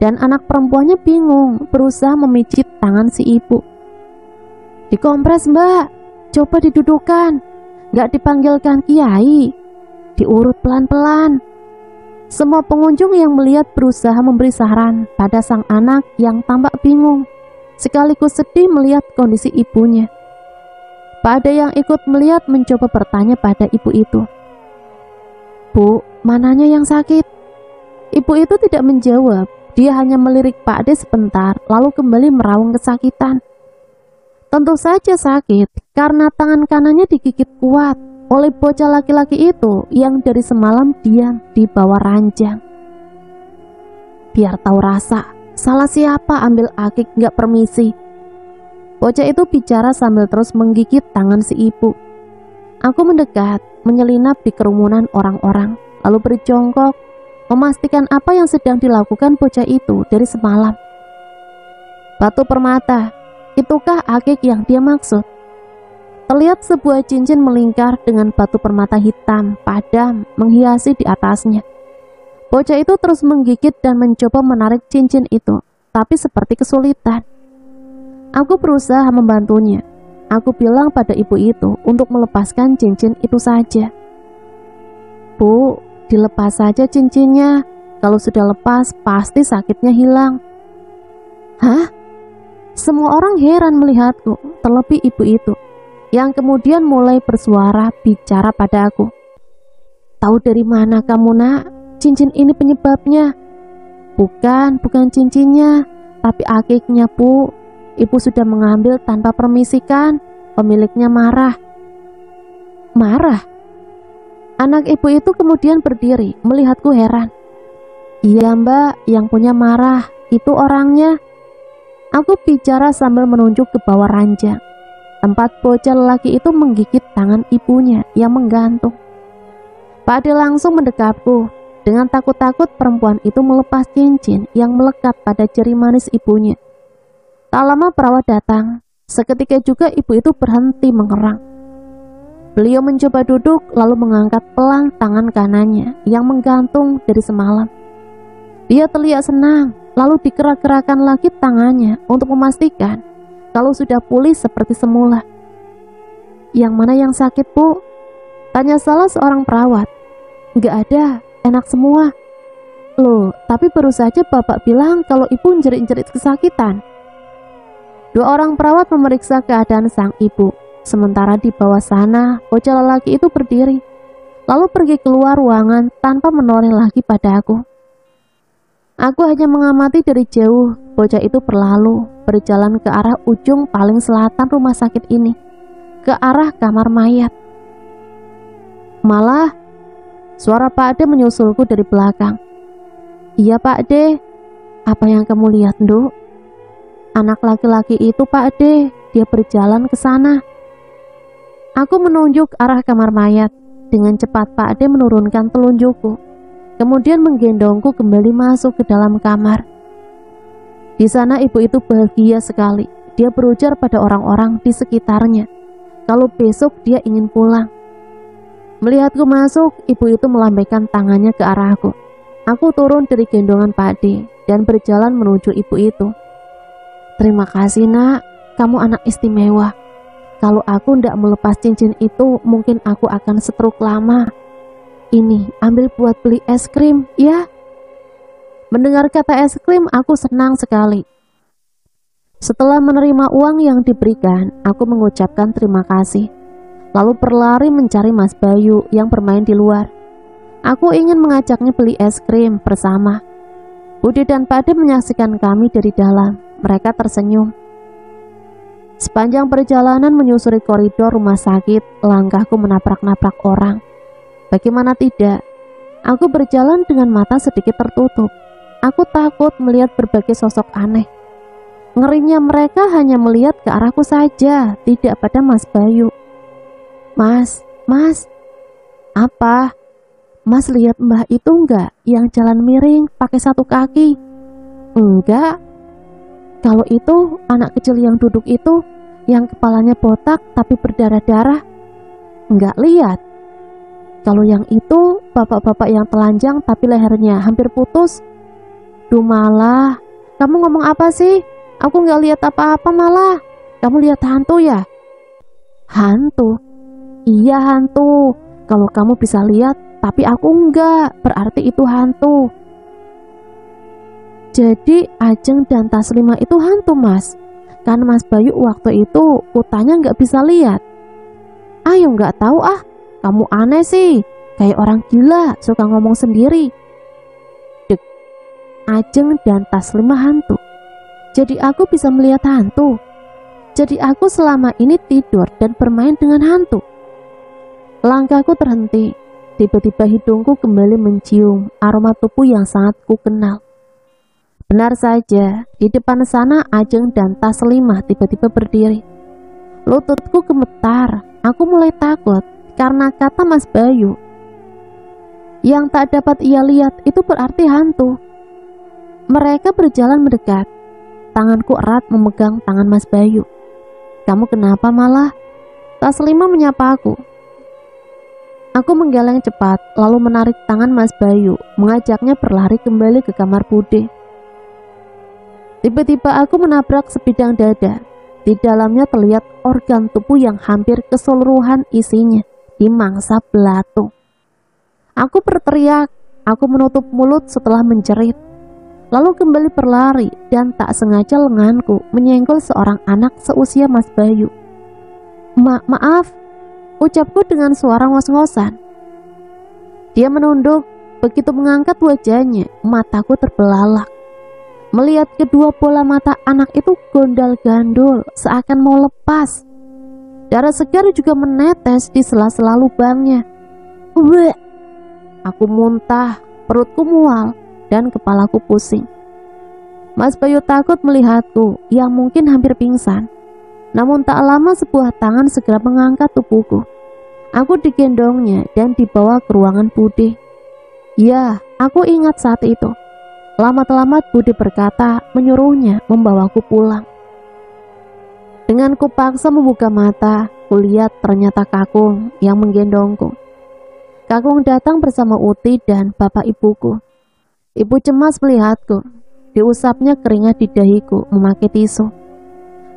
dan anak perempuannya bingung berusaha memijit tangan si ibu. Dikompres mbak, coba didudukan, gak dipanggilkan kiai, diurut pelan-pelan. Semua pengunjung yang melihat berusaha memberi saran pada sang anak yang tampak bingung, sekaligus sedih melihat kondisi ibunya. Pak Ade yang ikut melihat mencoba bertanya pada ibu itu. Bu, mananya yang sakit? Ibu itu tidak menjawab, dia hanya melirik Pak Ade sebentar lalu kembali meraung kesakitan. Tentu saja sakit karena tangan kanannya digigit kuat oleh bocah laki-laki itu yang dari semalam diam di bawah ranjang. Biar tahu rasa, salah siapa ambil akik gak permisi. Bocah itu bicara sambil terus menggigit tangan si ibu. Aku mendekat, menyelinap di kerumunan orang-orang, lalu berjongkok, memastikan apa yang sedang dilakukan bocah itu dari semalam. Batu permata, itukah akik yang dia maksud? Terlihat sebuah cincin melingkar dengan batu permata hitam padam menghiasi di atasnya. Bocah itu terus menggigit dan mencoba menarik cincin itu, tapi seperti kesulitan. Aku berusaha membantunya. Aku bilang pada ibu itu untuk melepaskan cincin itu saja. Bu, dilepas saja cincinnya. Kalau sudah lepas, pasti sakitnya hilang. Hah? Semua orang heran melihatku, terlebih ibu itu, yang kemudian mulai bersuara bicara pada aku. Tahu dari mana kamu nak? Cincin ini penyebabnya. Bukan cincinnya, tapi akiknya bu. Ibu sudah mengambil tanpa permisi kan? Pemiliknya marah. Marah? Anak ibu itu kemudian berdiri melihatku heran. Iya mbak, yang punya marah, itu orangnya. Aku bicara sambil menunjuk ke bawah ranjang. Tempat bocah lelaki itu menggigit tangan ibunya yang menggantung. Pak Ade langsung mendekapku. Dengan takut-takut perempuan itu melepas cincin yang melekat pada jari manis ibunya. Tak lama perawat datang. Seketika juga ibu itu berhenti mengerang. Beliau mencoba duduk lalu mengangkat pelan tangan kanannya yang menggantung dari semalam. Dia terlihat senang, lalu dikerak-kerakkan lagi tangannya untuk memastikan kalau sudah pulih seperti semula. Yang mana yang sakit bu? Tanya salah seorang perawat. Gak ada, enak semua. Loh, tapi baru saja bapak bilang kalau ibu jerit-jerit kesakitan. Dua orang perawat memeriksa keadaan sang ibu. Sementara di bawah sana, bocah lelaki itu berdiri, lalu pergi keluar ruangan tanpa menoleh lagi pada aku. Aku hanya mengamati dari jauh, bocah itu berlalu, berjalan ke arah ujung paling selatan rumah sakit ini, ke arah kamar mayat. Malah, suara Pak Ade menyusulku dari belakang. Iya Pak Ade, apa yang kamu lihat, Nduk? Anak laki-laki itu Pak Ade, dia berjalan ke sana. Aku menunjuk arah kamar mayat. Dengan cepat Pak Ade menurunkan telunjukku, kemudian menggendongku kembali masuk ke dalam kamar. Di sana ibu itu bahagia sekali. Dia berujar pada orang-orang di sekitarnya kalau besok dia ingin pulang. Melihatku masuk, ibu itu melambaikan tangannya ke arahku. Aku turun dari gendongan Pak Ade dan berjalan menuju ibu itu. Terima kasih nak, kamu anak istimewa. Kalau aku tidak melepas cincin itu, mungkin aku akan stroke lama. Ini, ambil buat beli es krim, ya. Mendengar kata es krim, aku senang sekali. Setelah menerima uang yang diberikan, aku mengucapkan terima kasih. Lalu berlari mencari Mas Bayu yang bermain di luar. Aku ingin mengajaknya beli es krim bersama. Budi dan Pak Ade menyaksikan kami dari dalam. Mereka tersenyum. Sepanjang perjalanan menyusuri koridor rumah sakit, langkahku menabrak-nabrak orang. Bagaimana tidak? Aku berjalan dengan mata sedikit tertutup. Aku takut melihat berbagai sosok aneh. Ngerinya mereka hanya melihat ke arahku saja, tidak pada Mas Bayu. Mas, apa? Mas lihat mbah itu enggak yang jalan miring pakai satu kaki? Enggak. Kalau itu anak kecil yang duduk itu, yang kepalanya botak tapi berdarah-darah, enggak lihat. Kalau yang itu bapak-bapak yang telanjang tapi lehernya hampir putus. Duh malah, kamu ngomong apa sih? Aku enggak lihat apa-apa malah. Kamu lihat hantu ya? Hantu? Iya hantu. Kalau kamu bisa lihat tapi aku enggak, berarti itu hantu. Jadi Ajeng dan Taslima itu hantu Mas. Kan Mas Bayu waktu itu kutanya nggak bisa lihat. Ayo nggak tahu ah, kamu aneh sih. Kayak orang gila, suka ngomong sendiri. Dek, Ajeng dan Taslima hantu. Jadi aku bisa melihat hantu. Jadi aku selama ini tidur dan bermain dengan hantu. Langkahku terhenti. Tiba-tiba hidungku kembali mencium aroma tubuh yang sangat ku kenal. Benar saja, di depan sana Ajeng dan Taslima tiba-tiba berdiri. Lututku gemetar, aku mulai takut karena kata Mas Bayu. Yang tak dapat ia lihat itu berarti hantu. Mereka berjalan mendekat. Tanganku erat memegang tangan Mas Bayu. Kamu kenapa malah? Taslima menyapa aku. Aku menggeleng cepat, lalu menarik tangan Mas Bayu, mengajaknya berlari kembali ke kamar Bude. Tiba-tiba aku menabrak sebidang dada. Di dalamnya terlihat organ tubuh yang hampir keseluruhan isinya dimangsa belatung. Aku berteriak, aku menutup mulut setelah menjerit. Lalu kembali berlari dan tak sengaja lenganku menyenggol seorang anak seusia Mas Bayu. Maaf, ucapku dengan suara ngos-ngosan. Dia menunduk, begitu mengangkat wajahnya, mataku terbelalak. Melihat kedua bola mata anak itu gondal-gandul seakan mau lepas. Darah segar juga menetes di sela-sela lubangnya. Bleh. Aku muntah, perutku mual, dan kepalaku pusing. Mas Bayu takut melihatku yang mungkin hampir pingsan. Namun tak lama sebuah tangan segera mengangkat tubuhku. Aku digendongnya dan dibawa ke ruangan Bude. Ya, aku ingat saat itu. Lama-lamat Bude berkata menyuruhnya membawaku pulang. Dengan kupaksa membuka mata, kulihat ternyata Kakung yang menggendongku. Kakung datang bersama Uti dan bapak ibuku. Ibu cemas melihatku. Diusapnya keringat di dahiku memakai tisu.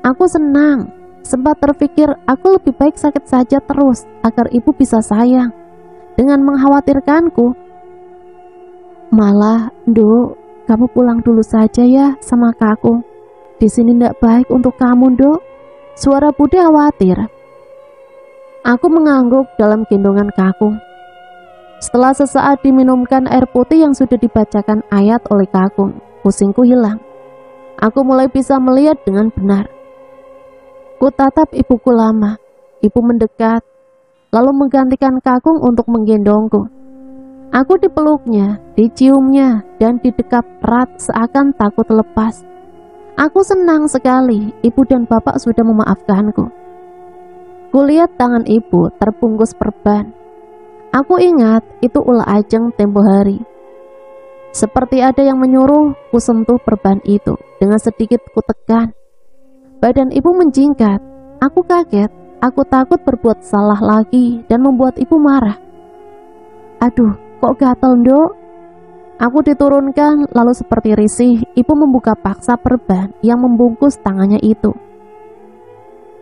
Aku senang. Sempat terpikir aku lebih baik sakit saja terus agar ibu bisa sayang. Dengan mengkhawatirkanku. Malah, Nduk, kamu pulang dulu saja ya sama Kakung. Di sini tidak baik untuk kamu, Nduk. Suara Bude khawatir. Aku mengangguk dalam gendongan Kakung. Setelah sesaat diminumkan air putih yang sudah dibacakan ayat oleh Kakung, pusingku hilang. Aku mulai bisa melihat dengan benar. Ku tatap ibuku lama. Ibu mendekat, lalu menggantikan Kakung untuk menggendongku. Aku dipeluknya, diciumnya, dan didekap erat seakan takut lepas. Aku senang sekali ibu dan bapak sudah memaafkanku. Kulihat tangan ibu terbungkus perban. Aku ingat itu ulah Ajeng tempo hari. Seperti ada yang menyuruh ku sentuh perban itu. Dengan sedikit ku tekan. Badan ibu menjingkat. Aku kaget. Aku takut berbuat salah lagi dan membuat ibu marah. Aduh, kok gatel, Nduk? Aku diturunkan, lalu seperti risih, ibu membuka paksa perban yang membungkus tangannya itu.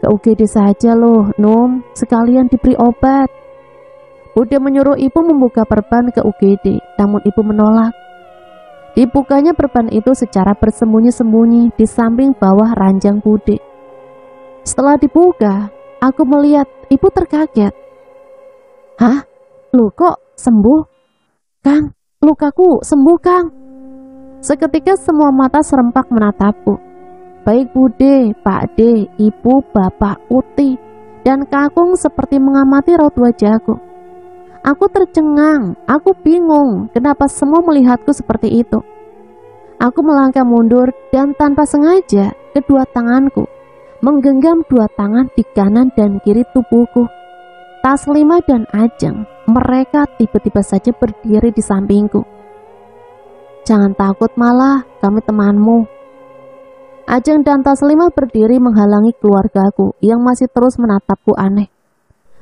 Ke UGD saja loh, Num, sekalian diberi obat. Bude menyuruh ibu membuka perban ke UGD, namun ibu menolak. Dibukanya perban itu secara bersembunyi-sembunyi di samping bawah ranjang Bude. Setelah dibuka, aku melihat ibu terkaget. Hah? Loh kok sembuh? Kang, lukaku sembuh, Kang. Seketika semua mata serempak menatapku. Baik Bude, Pak D, Ibu, Bapak, Uti, dan Kakung seperti mengamati raut wajahku. Aku tercengang, aku bingung kenapa semua melihatku seperti itu. Aku melangkah mundur dan tanpa sengaja kedua tanganku menggenggam dua tangan di kanan dan kiri tubuhku. Taslimah dan Ajeng, mereka tiba-tiba saja berdiri di sampingku. Jangan takut Malah, kami temanmu. Ajeng dan Taslimah berdiri menghalangi keluargaku yang masih terus menatapku aneh.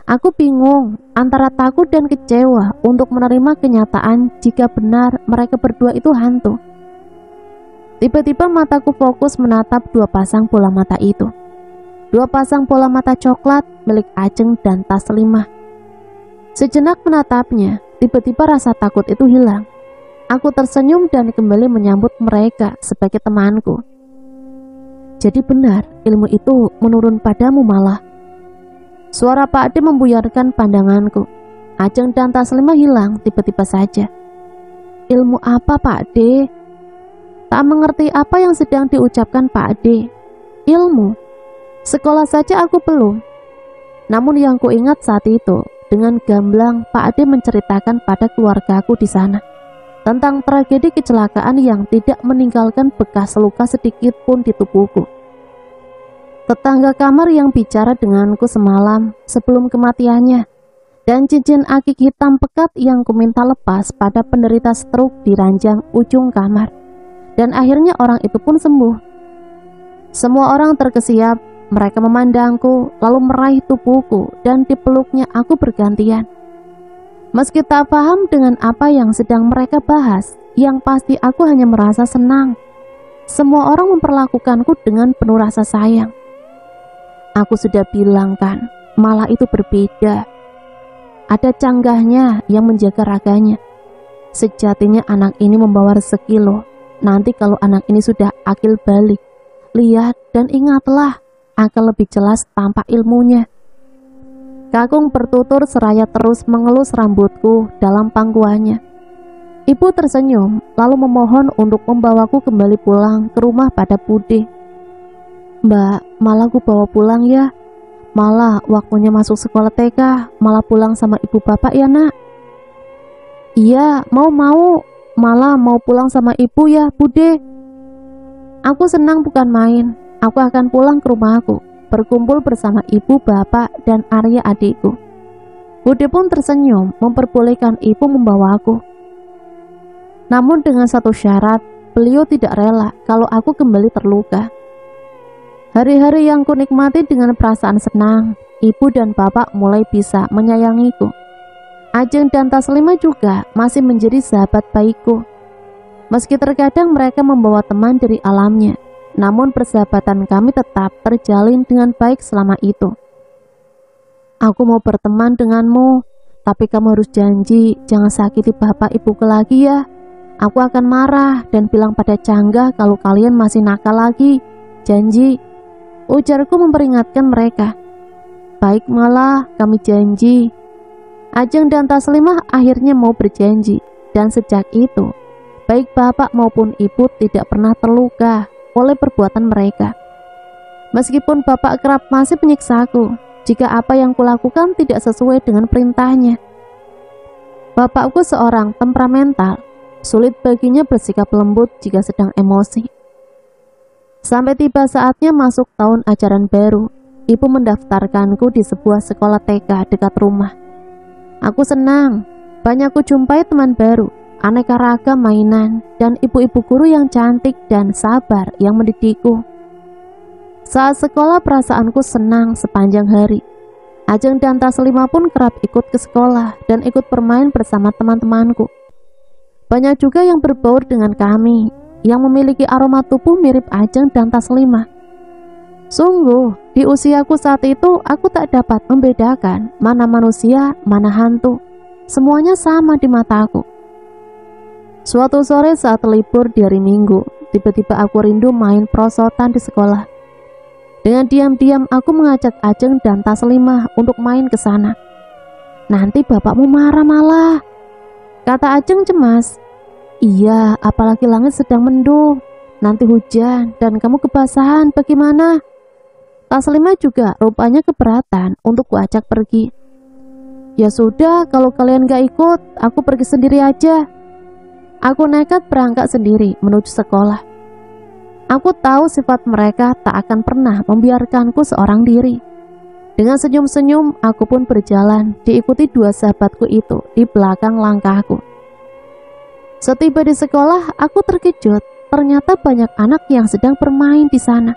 Aku bingung antara takut dan kecewa untuk menerima kenyataan jika benar mereka berdua itu hantu. Tiba-tiba mataku fokus menatap dua pasang bola mata itu. Dua pasang bola mata coklat milik Ajeng dan Taslimah. Sejenak menatapnya, tiba-tiba rasa takut itu hilang. Aku tersenyum dan kembali menyambut mereka sebagai temanku. Jadi benar, ilmu itu menurun padamu Malah. Suara Pak D membuyarkan pandanganku. Ajeng dan Taslimah hilang tiba-tiba saja. Ilmu apa Pak D? Tak mengerti apa yang sedang diucapkan Pak D. Ilmu? Sekolah saja aku belum. Namun yang kuingat saat itu, dengan gamblang Pak D menceritakan pada keluargaku di sana tentang tragedi kecelakaan yang tidak meninggalkan bekas luka sedikit pun di tubuhku. Tetangga kamar yang bicara denganku semalam sebelum kematiannya, dan cincin akik hitam pekat yang kuminta lepas pada penderita stroke di ranjang ujung kamar, dan akhirnya orang itu pun sembuh. Semua orang terkesiap, mereka memandangku lalu meraih tubuhku dan dipeluknya aku bergantian. Meski tak paham dengan apa yang sedang mereka bahas, yang pasti aku hanya merasa senang. Semua orang memperlakukanku dengan penuh rasa sayang. Aku sudah bilang kan, Malah itu berbeda. Ada canggahnya yang menjaga raganya. Sejatinya anak ini membawa rezeki loh. Nanti kalau anak ini sudah akil balik, lihat dan ingatlah, akan lebih jelas tampak ilmunya. Kakung bertutur seraya terus mengelus rambutku dalam pangkuannya. Ibu tersenyum lalu memohon untuk membawaku kembali pulang ke rumah pada Bude. Mbak, Malah aku bawa pulang ya. Malah waktunya masuk sekolah TK, Malah pulang sama ibu bapak ya nak. Iya, mau. Malah mau pulang sama ibu ya Bude. Aku senang bukan main. Aku akan pulang ke rumahku, berkumpul bersama ibu, bapak, dan Arya adikku. Bude pun tersenyum memperbolehkan ibu membawaku. Namun dengan satu syarat, beliau tidak rela kalau aku kembali terluka. Hari-hari yang kunikmati dengan perasaan senang, ibu dan bapak mulai bisa menyayangiku. Ajeng dan Taslimah juga masih menjadi sahabat baikku. Meski terkadang mereka membawa teman dari alamnya, namun persahabatan kami tetap terjalin dengan baik selama itu. Aku mau berteman denganmu, tapi kamu harus janji jangan sakiti bapak ibuku lagi ya. Aku akan marah dan bilang pada Cangga kalau kalian masih nakal lagi. Janji, ujarku memperingatkan mereka. Baik Malah, kami janji. Ajeng dan Taslimah akhirnya mau berjanji, dan sejak itu, baik bapak maupun ibu tidak pernah terluka oleh perbuatan mereka. Meskipun bapak kerap masih menyiksaku jika apa yang kulakukan tidak sesuai dengan perintahnya. Bapakku seorang temperamental, sulit baginya bersikap lembut jika sedang emosi. Sampai tiba saatnya masuk tahun ajaran baru, ibu mendaftarkanku di sebuah sekolah TK dekat rumah. Aku senang, banyak kujumpai teman baru, aneka ragam mainan, dan ibu-ibu guru yang cantik dan sabar yang mendidikku. Saat sekolah perasaanku senang sepanjang hari. Ajeng dan Taslimah pun kerap ikut ke sekolah dan ikut bermain bersama teman-temanku. Banyak juga yang berbaur dengan kami, yang memiliki aroma tubuh mirip Ajeng dan Taslimah. Sungguh, di usiaku saat itu aku tak dapat membedakan mana manusia, mana hantu. Semuanya sama di mataku. Suatu sore saat libur di hari Minggu, tiba-tiba aku rindu main prosotan di sekolah. Dengan diam-diam aku mengajak Ajeng dan Taslimah untuk main ke sana. Nanti bapakmu marah Malah, kata Ajeng cemas. Iya, apalagi langit sedang mendung. nanti hujan dan kamu kebasahan bagaimana? Taslimah juga rupanya keberatan untuk kuajak pergi. Ya sudah, kalau kalian gak ikut, aku pergi sendiri aja. Aku nekat berangkat sendiri menuju sekolah. Aku tahu sifat mereka tak akan pernah membiarkanku seorang diri. Dengan senyum-senyum, aku pun berjalan, diikuti dua sahabatku itu di belakang langkahku. Setiba di sekolah, aku terkejut. Ternyata banyak anak yang sedang bermain di sana.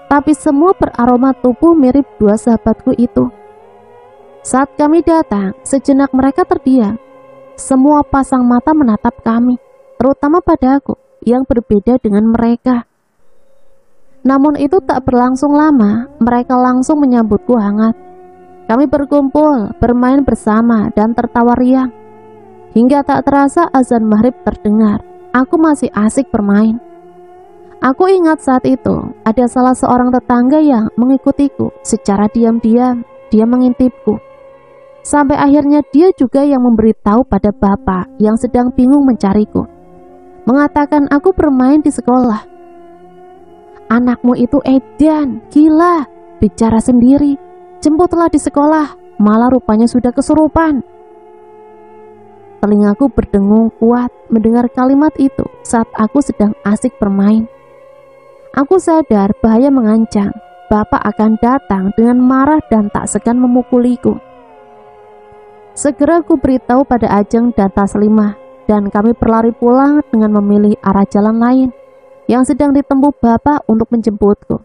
Tapi semua beraroma tubuh mirip dua sahabatku itu. Saat kami datang, sejenak mereka terdiam. Semua pasang mata menatap kami, terutama padaku yang berbeda dengan mereka. Namun itu tak berlangsung lama, mereka langsung menyambutku hangat. Kami berkumpul, bermain bersama dan tertawa riang. Hingga tak terasa azan maghrib terdengar, aku masih asik bermain. Aku ingat saat itu, ada salah seorang tetangga yang mengikutiku secara diam-diam, dia mengintipku. Sampai akhirnya dia juga yang memberitahu pada bapak yang sedang bingung mencariku. Mengatakan aku bermain di sekolah. Anakmu itu edan, gila, bicara sendiri, jemputlah di sekolah, malah rupanya sudah kesurupan. Telingaku berdengung kuat mendengar kalimat itu saat aku sedang asik bermain. Aku sadar bahaya mengancam, bapak akan datang dengan marah dan tak segan memukuliku. Segera aku beritahu pada Ajeng dan Taslimah, dan kami berlari pulang dengan memilih arah jalan lain yang sedang ditempuh bapak untuk menjemputku.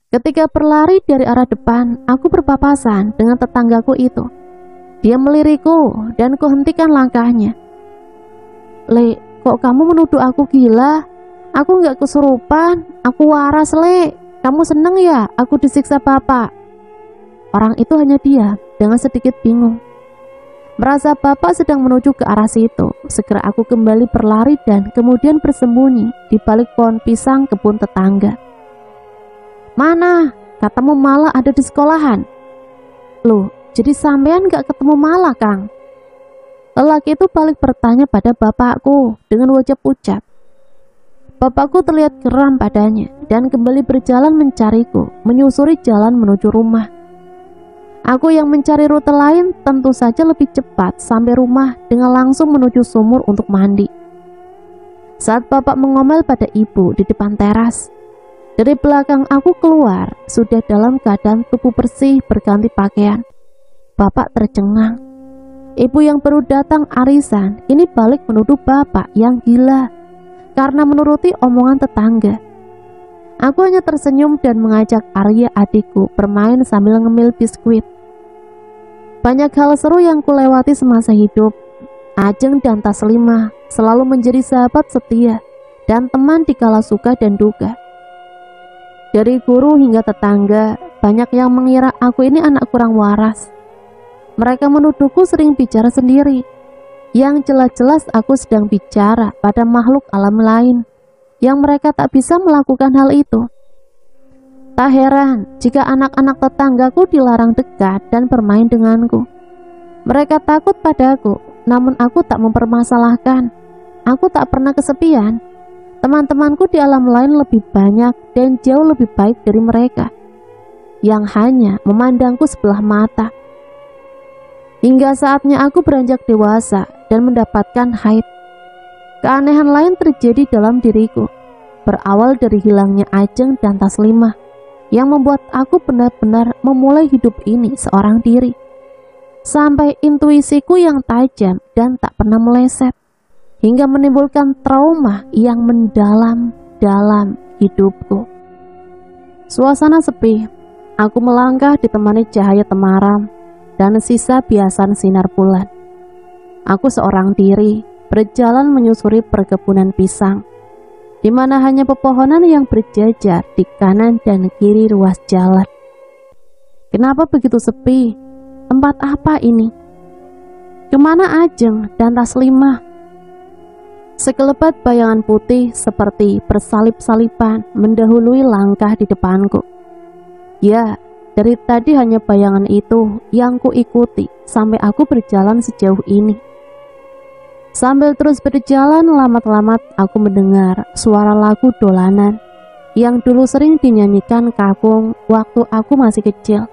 Ketika berlari dari arah depan, aku berpapasan dengan tetanggaku itu. Dia melirikku dan kuhentikan langkahnya. Le, kok kamu menuduh aku gila? Aku gak kesurupan, aku waras, Le. Kamu seneng ya aku disiksa bapak? Orang itu hanya diam dengan sedikit bingung. Merasa bapak sedang menuju ke arah situ, segera aku kembali berlari dan kemudian bersembunyi di balik pohon pisang kebun tetangga. Mana? Katamu malah ada di sekolahan. Loh, jadi sampean gak ketemu malah, Kang? Lelaki itu balik bertanya pada bapakku dengan wajah pucat. Bapakku terlihat geram padanya dan kembali berjalan mencariku, menyusuri jalan menuju rumah. Aku yang mencari rute lain tentu saja lebih cepat sampai rumah dengan langsung menuju sumur untuk mandi. Saat bapak mengomel pada ibu di depan teras, dari belakang aku keluar sudah dalam keadaan tubuh bersih berganti pakaian. Bapak tercengang. Ibu yang baru datang arisan ini balik menuduh bapak yang gila karena menuruti omongan tetangga. Aku hanya tersenyum dan mengajak Arya adikku bermain sambil ngemil biskuit. Banyak hal seru yang kulewati semasa hidup. Ajeng dan Taslimah selalu menjadi sahabat setia dan teman di kala suka dan duka. Dari guru hingga tetangga, banyak yang mengira aku ini anak kurang waras. Mereka menuduhku sering bicara sendiri, yang jelas-jelas aku sedang bicara pada makhluk alam lain, yang mereka tak bisa melakukan hal itu. Tak heran jika anak-anak tetanggaku dilarang dekat dan bermain denganku. Mereka takut padaku, namun aku tak mempermasalahkan. Aku tak pernah kesepian. Teman-temanku di alam lain lebih banyak dan jauh lebih baik dari mereka, yang hanya memandangku sebelah mata. Hingga saatnya aku beranjak dewasa dan mendapatkan haid. Keanehan lain terjadi dalam diriku, berawal dari hilangnya Ajeng dan Taslimah, yang membuat aku benar-benar memulai hidup ini seorang diri. Sampai intuisiku yang tajam dan tak pernah meleset, hingga menimbulkan trauma yang mendalam dalam hidupku. Suasana sepi, aku melangkah ditemani cahaya temaram dan sisa biasan sinar bulan. Aku seorang diri berjalan menyusuri perkebunan pisang, di mana hanya pepohonan yang berjajar di kanan dan kiri ruas jalan. Kenapa begitu sepi? Tempat apa ini? Kemana Ajeng dan Taslimah? Sekelebat bayangan putih seperti bersalip-salipan mendahului langkah di depanku. Ya, dari tadi hanya bayangan itu yang kuikuti sampai aku berjalan sejauh ini. Sambil terus berjalan, lamat-lamat aku mendengar suara lagu dolanan yang dulu sering dinyanyikan kakung waktu aku masih kecil.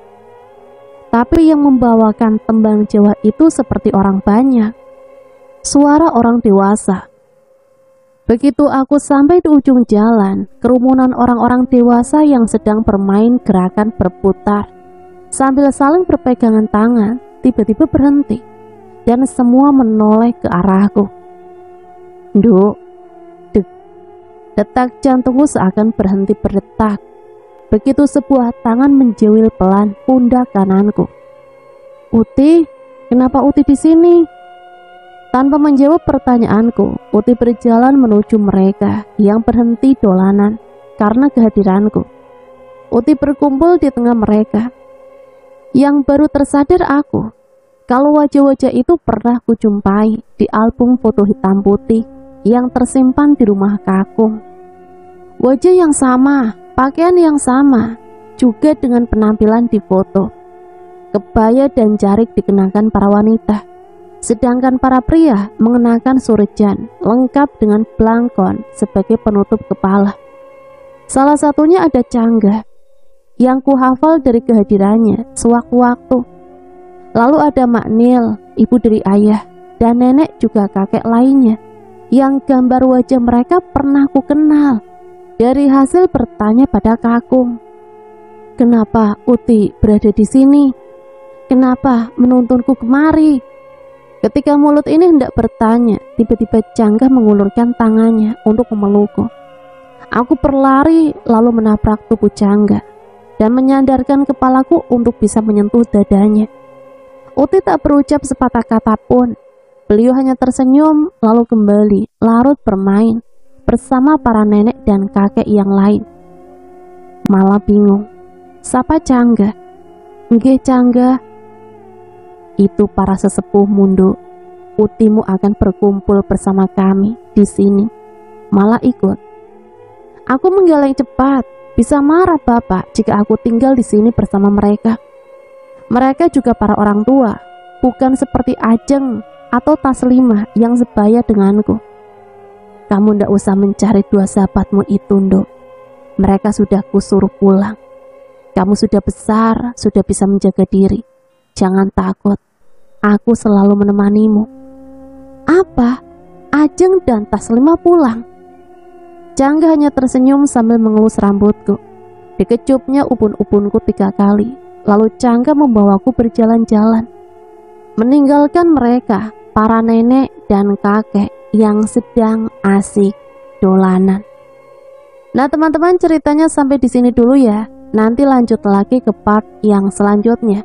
Tapi yang membawakan tembang Jawa itu seperti orang banyak, suara orang dewasa. Begitu aku sampai di ujung jalan, kerumunan orang-orang dewasa yang sedang bermain gerakan berputar sambil saling berpegangan tangan tiba-tiba berhenti dan semua menoleh ke arahku. Duk, dek, detak jantungku seakan berhenti berdetak. Begitu sebuah tangan menjewil pelan pundak kananku. Uti, kenapa Uti di sini? Tanpa menjawab pertanyaanku, Uti berjalan menuju mereka yang berhenti dolanan karena kehadiranku. Uti berkumpul di tengah mereka. Yang baru tersadar aku, kalau wajah-wajah itu pernah kujumpai di album foto hitam putih yang tersimpan di rumah kakung. Wajah yang sama, pakaian yang sama, juga dengan penampilan di foto. Kebaya dan jarik dikenakan para wanita, sedangkan para pria mengenakan surjan lengkap dengan blangkon sebagai penutup kepala. Salah satunya ada Cangga yang kuhafal dari kehadirannya sewaktu-waktu. Lalu ada Mak Nil, ibu dari ayah, dan nenek juga kakek lainnya yang gambar wajah mereka pernah ku kenal dari hasil bertanya pada kakung. Kenapa Uti berada di sini? Kenapa menuntunku kemari? Ketika mulut ini hendak bertanya, tiba-tiba Cangga mengulurkan tangannya untuk memelukku. Aku berlari lalu menabrak tubuh Cangga dan menyandarkan kepalaku untuk bisa menyentuh dadanya. Uti tak berucap sepatah kata pun. Beliau hanya tersenyum lalu kembali larut bermain bersama para nenek dan kakek yang lain. Malah bingung, sapa Cangga? Nggih Cangga. Itu para sesepuh Mundo. Utimu akan berkumpul bersama kami di sini. Malah ikut. Aku menggeleng cepat. Bisa marah Bapak jika aku tinggal di sini bersama mereka. Mereka juga para orang tua, bukan seperti Ajeng atau Taslimah yang sebaya denganku. Kamu ndak usah mencari dua sahabatmu itu, Nduk. Mereka sudah kusuruh pulang. Kamu sudah besar, sudah bisa menjaga diri. Jangan takut, aku selalu menemanimu. Apa? Ajeng dan Taslimah pulang? Cangga hanya tersenyum sambil mengelus rambutku. Dikecupnya upun-upunku 3 kali. Lalu Cangga membawaku berjalan-jalan, meninggalkan mereka, para nenek dan kakek yang sedang asik dolanan. Nah teman-teman, ceritanya sampai di sini dulu ya. Nanti lanjut lagi ke part yang selanjutnya.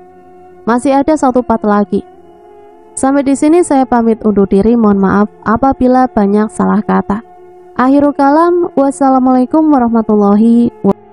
Masih ada 1 part lagi. Sampai di sini saya pamit undur diri. Mohon maaf apabila banyak salah kata. Akhirul kalam, wassalamualaikum warahmatullahi wabarakatuh.